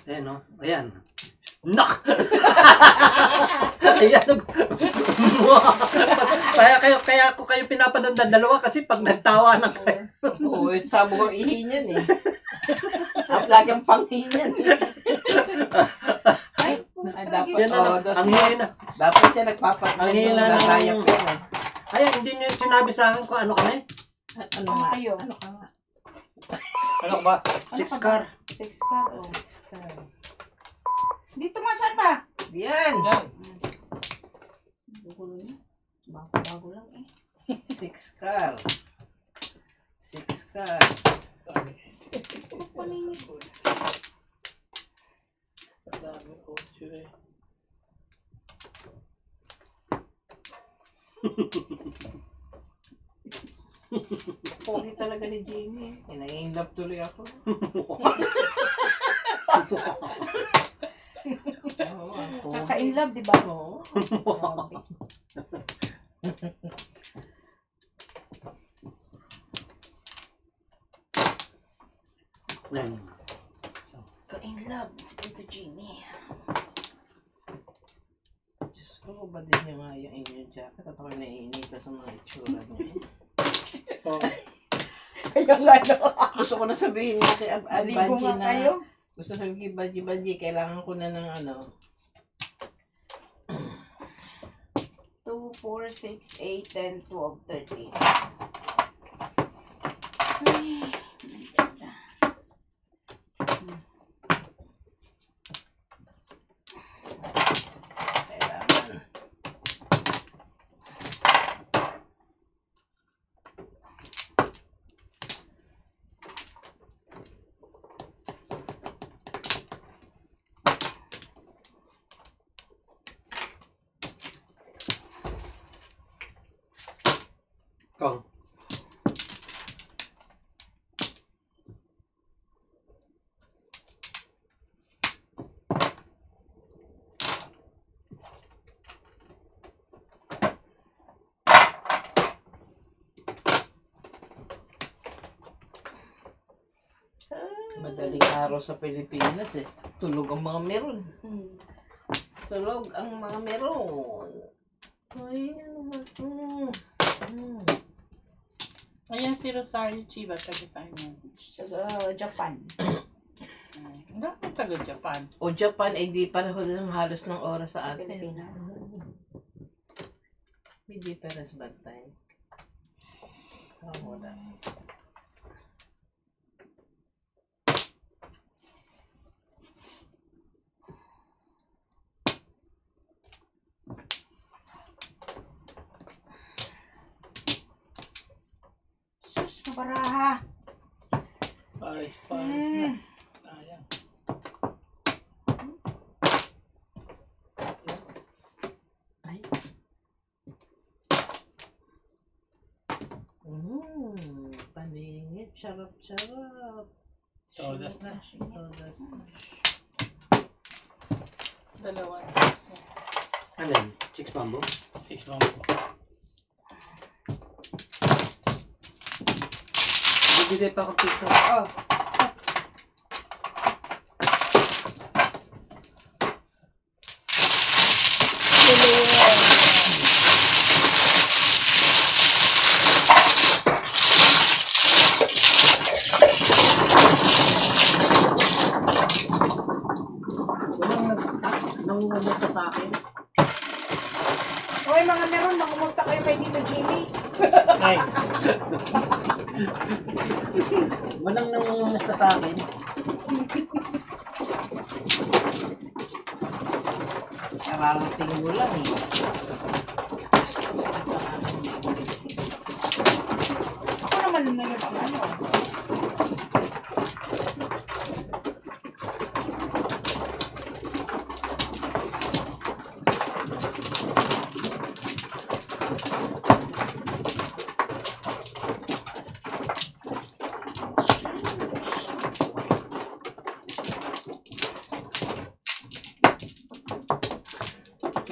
Ayan o. Ayan. Nak! Ayan. kaya ako kayo pinapanood na dalawa kasi pag nagtawa na kayo. Oo, sabog ang ihi niyan eh. Lagi ang panghi niyan eh. Ay, dapat, Yan na, ang hina. dapat yan nagpapat. Ang hina na Gagayap ng- yan eh. Ay, hindi nyo sinabi sa akin kung ano kami. Ano nga? Ayo. Ano ka nga? Ano ba? 6 car. 6 car. Oh. Dito nga, saan ba? Yan! Yan. Gugulo na. Bago lang eh. 6 car. 6 car. Paningin. Ang dami ko. Sure. Pogi talaga ni Jimmy. Nai-inlove tuloy ako. Oo, ang pogi. Kaka-in-love, di ba? Oo. Grabe. Yan. Ka-in-love si Tito Jimmy. Diyos ko, ba din niya nga yung inyong jacket at ako'y naiinita sa mga itsura niya. Oh, Kaya nga no. Gusto ko na sabihin niya kay Aligo Banji nga kayo. gusto sabihin kay Banji, kailangan ko na ng ano. 2, 4, 6, 8, 10, 12, 13. Ay, ganda. Kailangan. Kong. Madaling araw sa Pilipinas eh. Tulog ang mga meron. Tulog ang mga meron. Ay, ano ba ito? Ayan si Rosario Chiba, taga saan yan? Sa Japan. Bakit taga Japan? O Japan ay di pareho ng halos ng oras sa atin. Pilipinas. May difference ba tayo? Wala. Sus, mabaraha. pares na. Sayang. Ay. Paningit. Sarap. Todas na. Todas na. Dalawang sis. Ano yun? 6 bamboo? 6 bamboo. Bibigay pa akong piso. Oh. Nangungumusta sa akin. Hoy mga meron, nakumusta kayo kay Tito Jimmy? Ay, Walang nangungumusta sa akin. Kararating mo lang eh. Ako naman ngayon ang ano.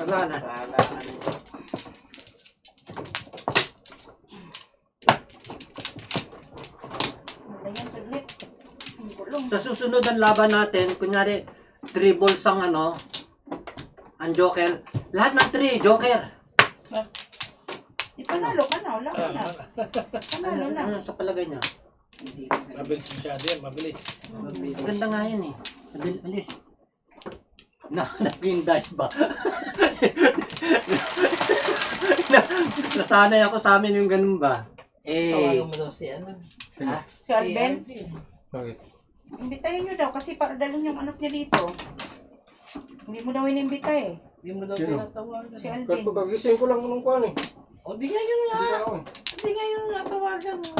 Wala na. Wala yan, saglit. Ang gulong. Sa susunod ang laban natin, kunyari, 3 balls ang ano, ang joker. Lahat ng 3, joker. Di panalo ka na, wala ka na. Panalo na. Ano sa palagay niya? Hindi. mabilis masyado yan, mabilis. Maganda nga yan eh. Mabilis. Naging dice ba? Nasanay ako sa amin yung ganun ba? Tawagan mo daw si ano. Ha? Si Alben, Bakit? imbitahin nyo daw kasi para dalhin yung anak niya dito. Hindi mo daw inimbita eh. Hindi mo daw Sino? tinatawagan. Si Alvin. Kahit pagkagising ko lang nung kuhan eh. O di ngayon nga. Hindi na ako eh. Di ngayon nga tawagan mo.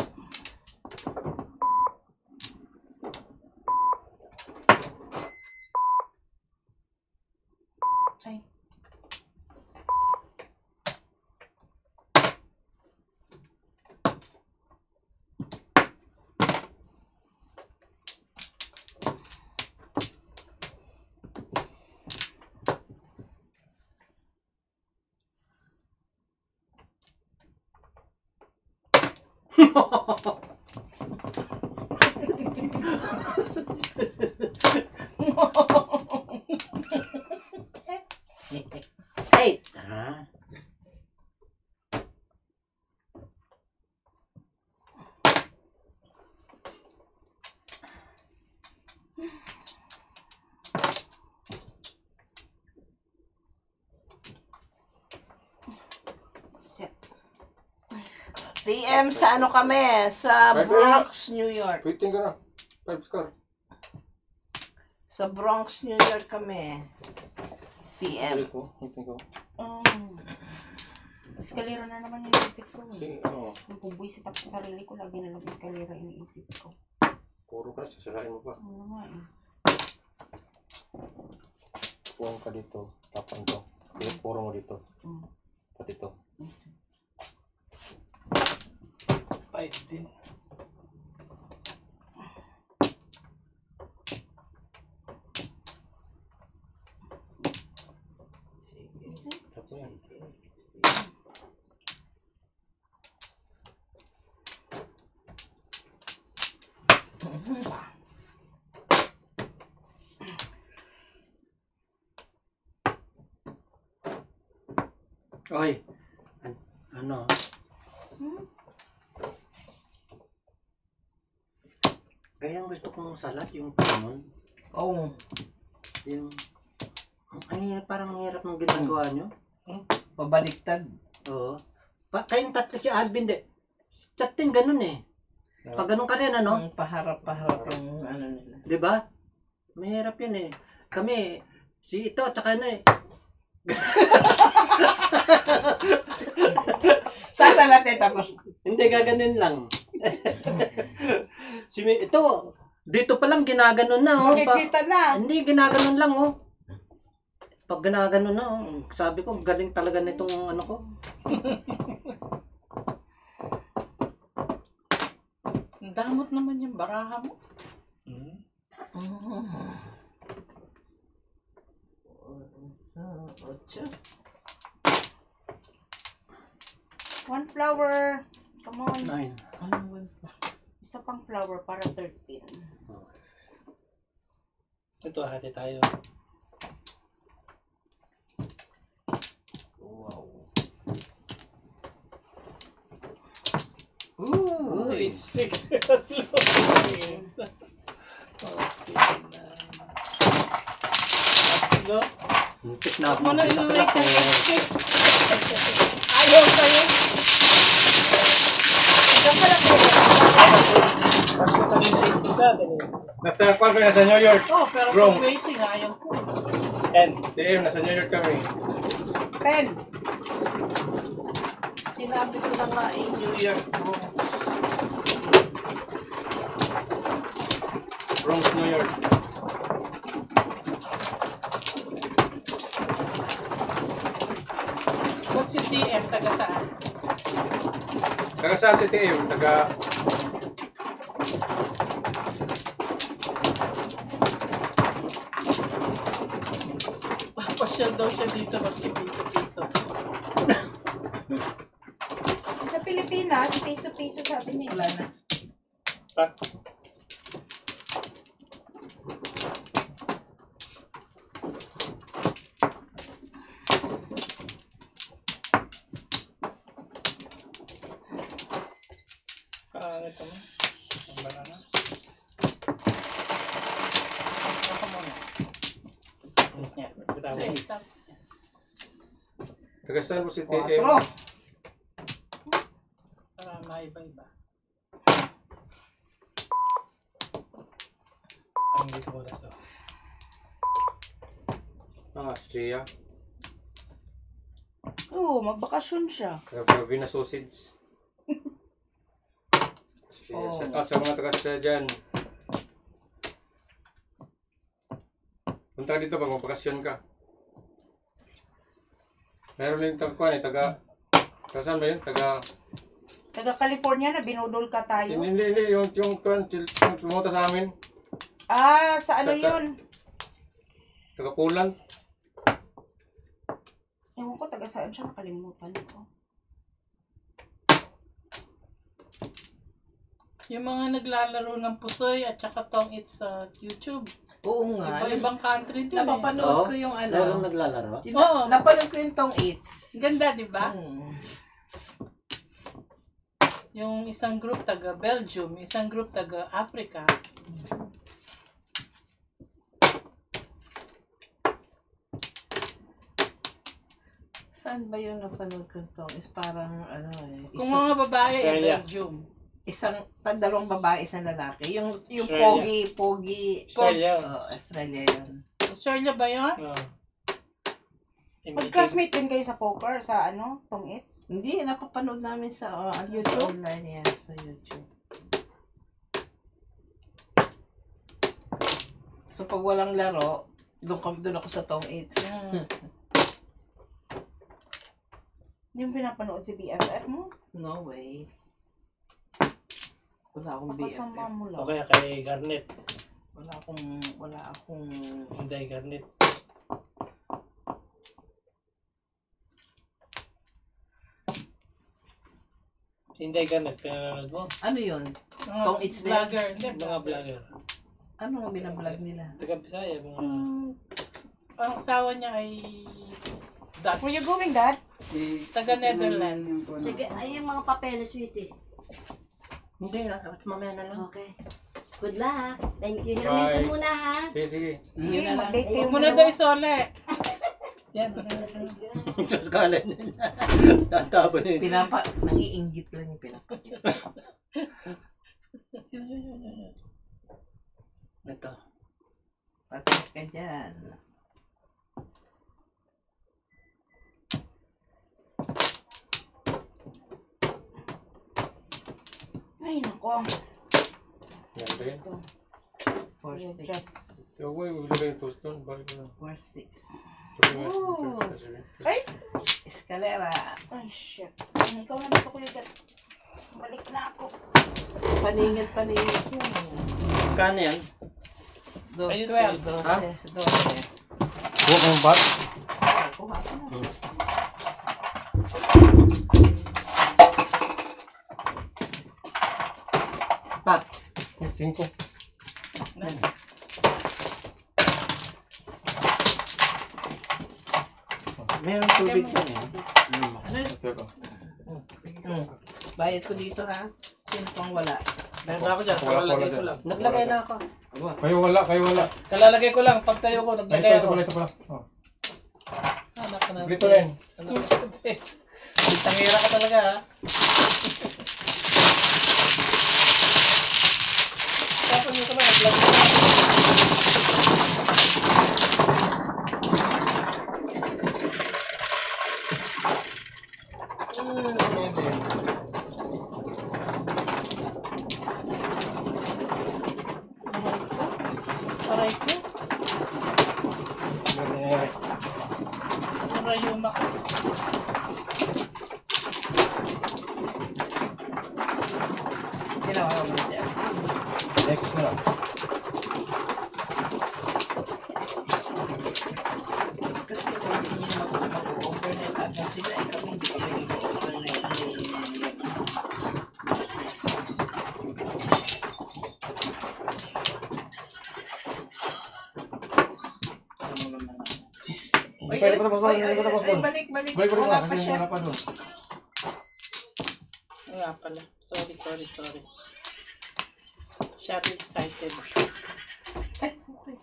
Ay. Hey! Ha? TM sa ano kami? Sa Bronx, New York. Waiting ka na. 5 score. Sa Bronx, New York kami. TM. Waiting ko. Eskalera na naman yung isip ko. Sige, Yung pumbuisit ako sa sarili ko, lagi na lang eskalera iniisip ko. Puro ka, sasirain mo pa. Ano nga eh. Puwang ka dito. Tapang to. Puro mo dito. Pati to. 5 din. Tapos yan. Oy, ano? Kaya gusto kong salat yung panon. Oh, Yung, parang ang hirap ng ginagawa nyo. pabaliktad. Oo. Kayong tatlo si Alvin, de. Chat din ganun eh. Pag ganun ka rin, ano? Ang paharap-paharap yung ano nila. Di ba? Mahirap yun eh. Kami, si ito, tsaka ano eh. Sasalatin tapos. Hindi, gaganon lang. Ito, dito pa lang ginaganon na, oh. Makikita na. Hindi, ginaganon lang, oh. Pag ginaganon na, oh. Sabi ko, galing talaga nitong ano ko. Ang damot naman yung baraha mo. One flower. Come on. 9. Isa pang flower para 13. Ito, hati tayo. Wow. Uy! 6. No? Muntik na ako. Ano Muntik yung na like ako. Ayaw sa'yo. Nasa kwan kami, nasa New York. Oh, pero Bronx. pag waiting, ayaw sa'yo. And DM, nasa New York kami. 10. Sinabi ko na nga eh, New York, Bronx. Bronx, New York. Ba't si TM, taga saan? Taga saan si TM? Taga... Pasyal daw siya dito, maski piso-piso. Sa Pilipinas, piso-piso sabi niya. Wala na. Ito mo. Ang banana. Ako muna. Yes, niya. Bitawan. Taga saan mo si TM? 4. Para maiba-iba. Ang dito ko na ito. Austria. Oo, magbakasyon siya. Taga Provina Sausage. Sa mga taga dyan. Punta ka dito pag mapakasyon ka. Meron din taga taga saan ba yun? Taga California na, binudol ka tayo. hindi yung pumunta sa amin. Ah, sa ano yun? Taga Poland. Ewan ko, taga saan siya, nakalimutan ko. Yung mga naglalaro ng pusoy at saka tong it's sa YouTube. Oo nga. Iba-ibang country din Napapanood Oo. ko yung Lalong naglalaro. Yung, Oo. napanood ko yung Tong Eats. Ganda, di ba? Hmm. Yung isang group taga Belgium, isang group taga Africa. Saan ba yung napanood ko to? Is parang Kung mga babae, Australia. Belgium. dalawang babae, isang lalaki. Yung Australia. pogi. Australia. Australia yun. Australia ba yun? Mag-classmate din kayo sa poker, sa Tong Eats? Hindi, napapanood namin sa YouTube? online yan, sa YouTube. So pag walang laro, doon ako sa Tong Eats. Hindi mo pinapanood si BFF mo? No way. Wala akong Pakasama BFF. mo lang. O kaya kay Garnet. Wala akong Hindi, Garnet. Hindi, Garnet. Pinanood mo. Ano yun? Mga Tong Eats din? vlogger. Mga vlogger. Ano ang binablog nila? Taga Bisaya. Mga... Ang asawa niya ay Dutch. Where you going, Dad? Taga Netherlands. Sige, ay yung mga papeles, sweetie. Hindi, mamaya na lang. Okay. Good luck. Thank you. Hiramitan muna, ha? Sige. Sige, mag-date kayo Huwag mo na daw isole. Yan. Tapos kala nila. Tatapon yun. Nangiinggit lang yung pinapakita. Ito. Patay ka dyan. Ay, nako. Yan rin. 4 Yung sticks. dress. Kaya ko yung ilagay yung toast doon. Balik ko lang. 4 sticks. Oh. Ay! Escalera. Ay, shit. Ikaw na dito, Kuya Dad. Balik na ako. Paningit yun. Kano yan? 12. Ayun, 12. Huwag mong bat. Kuha ko na. Pat. 5. Mayroong tubig yan eh. Ito. Bayad ko dito ha. Sino pang wala? Meron ako dyan. Wala, Kalalagay wala ko lang. Naglagay na ako. Kayo wala. Kalalagay ko lang. Pag tayo ko, naglagay Ito ako. pala. Oh. Anak ka na. Blito rin. Tangira ka talaga, ha? Tapos nyo ko lang. Naglagay ko lang. Aray ko. Aray yung maka. Ginawa mo siya. Next na lang. Kasi kung hindi nyo mag-overnight agad sila, kami hindi kami mag-overnight. Pwede pa tapos doon. Balik. Balik ko Wala na. pa siya. Wala pa doon. Nga pala. Sorry. Shot excited. Ay, okay.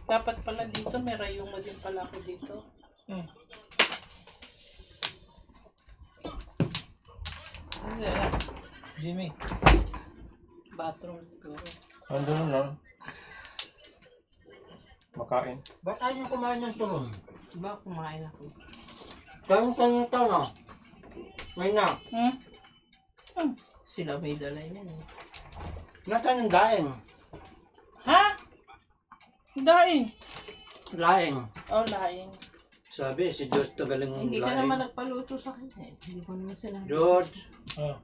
Dapat pala dito, may rayuma din pala ako dito. Jimmy. Bathroom siguro. Andun lang. Makain. Ba't ayaw nyo kumain ng turon? Diba, kumain ako. Tanong ito, no? May na. Sila may dala yan. Nasaan yung daing? Ha? Daing. Laing. Oh, laing. Sabi, si George tagaling ng Hindi ka laing. naman nagpaluto sa akin eh. Hindi ko naman sila. George, Oh,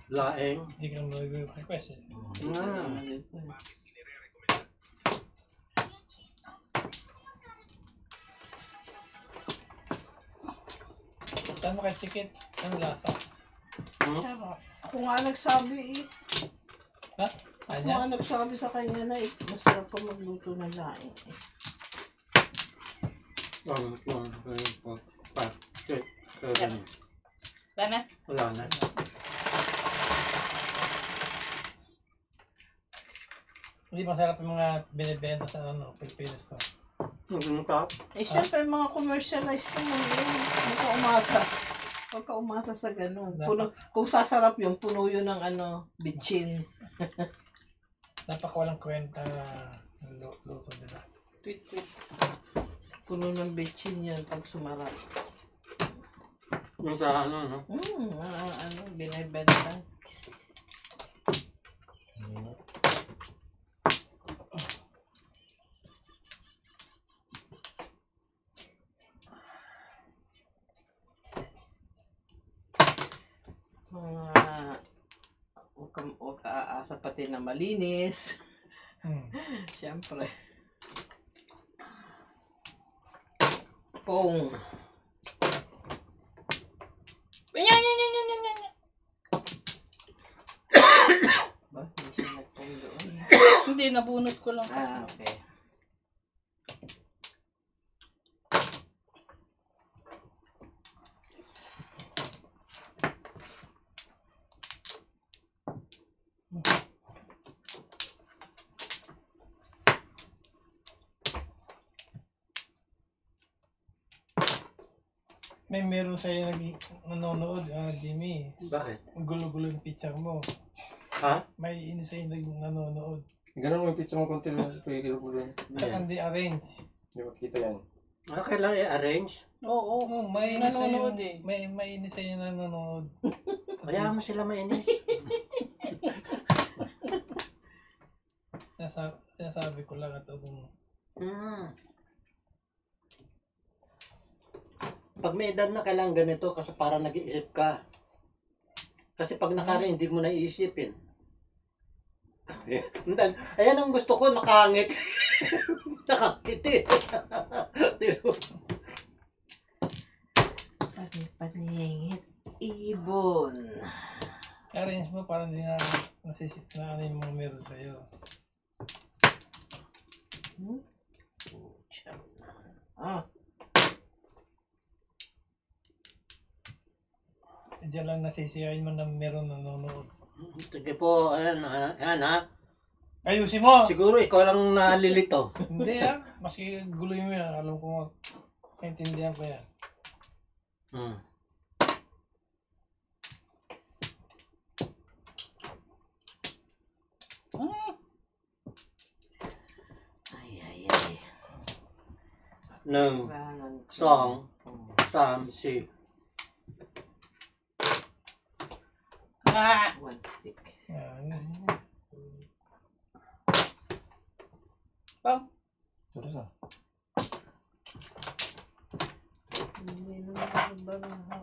laing. hindi ka naman mag-request, eh. Saan mo kay Chikit? Ano lasa? Sarap. Ako nga nagsabi eh. Ha? Ako Anya? nga nagsabi sa kanya na masarap ka magluto ng laing. Sana? Wala na. Hindi masarap yung mga binibenta sa Pilipinas to. Eh syempre mga commercialized naman yun. Huwag ka umasa. Huwag ka umasa sa ganun. Puno, kung sasarap yun, puno yun ng bitchin. Napakawalang kwenta ng luto nila. Tweet. Puno ng bitchin yan pag sumarap. Yung sa no? Binibenta. Huwag ka aasa pati na malinis. Siyempre. Pong. Yan. Ba? Hindi siya nagpong doon. Hindi, nabunot ko lang kasi. Okay. May meron sa'yo nanonood, Jimmy. Bakit? Ang gulo-gulo yung picture mo. Ha? May ini sa'yo nanonood. Ganun mo yung pizza mo konti lang. Saka hindi arrange. Hindi makikita yan. Okay lang i-arrange. Oo. May ini Nanonood sa'yo. May ini sa'yo nanonood. Kaya mo sila mainis. Sinasabi ko lang at kung Pag may edad na kailangan ganito kasi para nag-iisip ka. Kasi pag nakarin, hindi mo naiisipin. Ayan ang gusto ko, nakangit. Nakangiti. Paningit. Ibon. arrange mo para hindi na nasisip na ano yung mga meron sa'yo. Diyan lang nasisiyahin mo na meron nanonood. Sige po, ayan ha. Ayusin mo! Siguro ikaw lang nalilito. Hindi maski guloy mo yan. Alam ko kaintindihan ko yan. Ay. Ng song, Sam, si. One stick. Terus na. Hindi naman baraha.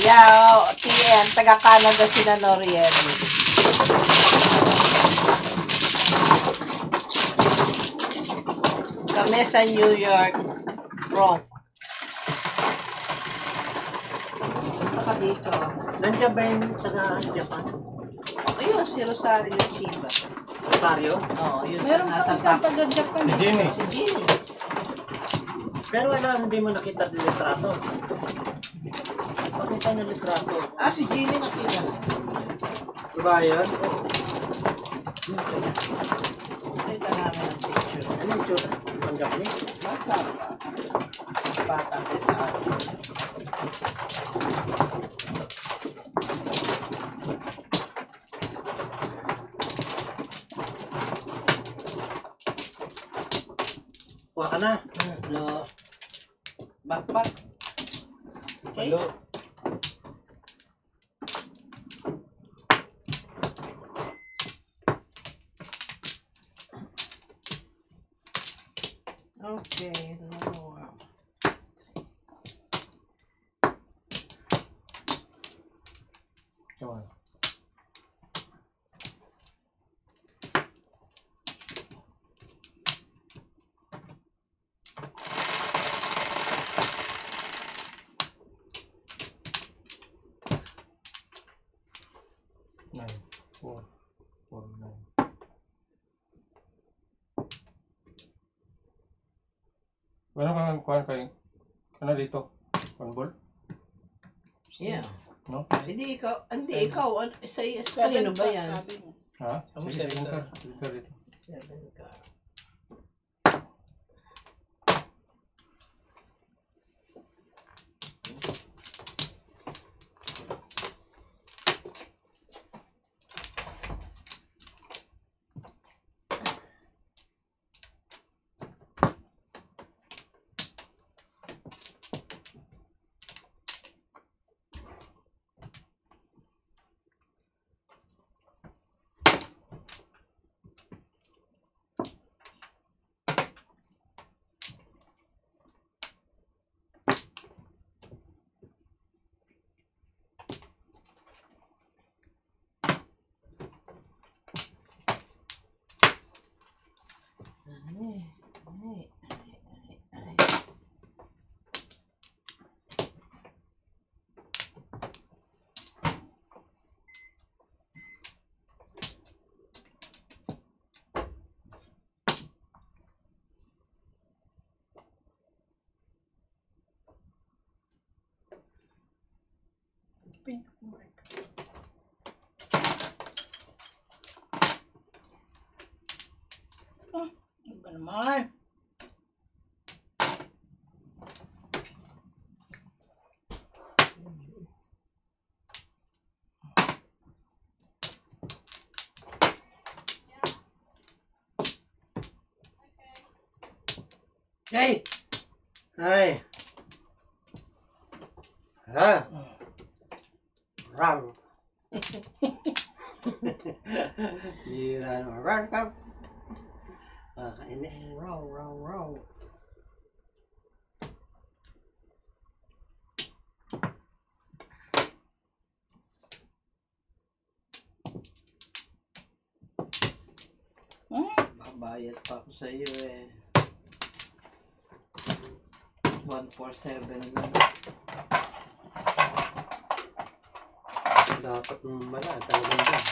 Yaw, TN, taga-Canada si Noriel. Kami sa New York, Bronx. Punta ka dito. Nandiyan ba yung taga-Japan? Ayun, si Rosario Chiba. Rosario? Oo, yun. Meron nasa pa isang taga-Japan. Si Jimmy. Si Jimmy. Pero wala, hindi mo nakita yung litrato. Pakita niyo litrato. Si Jimmy nakita na. Diba yun? Nakita namin ang picture. Ano yung tsura? Ang Japanese? Bata. Bata ka sa atin. Kuha ka na. Lo. Backpack. Hello. Okay. Come on. Nine, 4, 4, 9. Ano kang kayo? Ano dito? 1 ball? Yeah. No? Hindi ikaw. Kanino ba yan? Sabi mo. Ha? Ano Sige, seven sige, ka? sige dito. 7 ka. Ano ba naman? Hey! Ay! Ha? Ram! Hira naman. Ram, ram! Kainis. Raw. Babayad pa ako sa iyo eh. 147 lang. Dapat mala. Talagang dyan.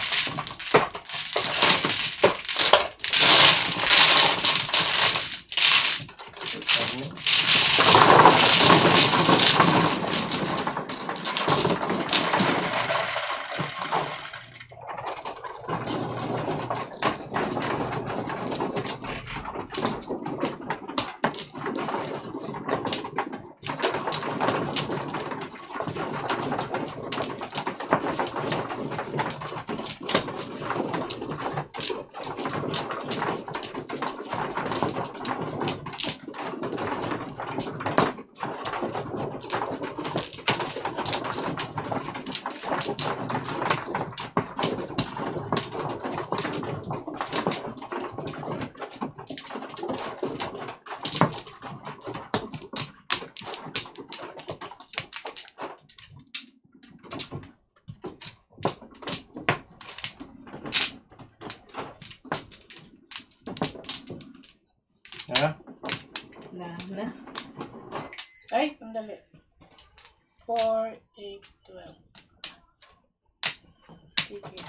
Ha? Na. Ay, sandali. 4, 8, 12. Sige.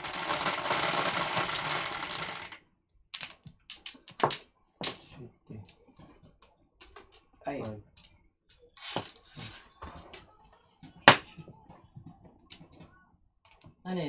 City. Ay, 5.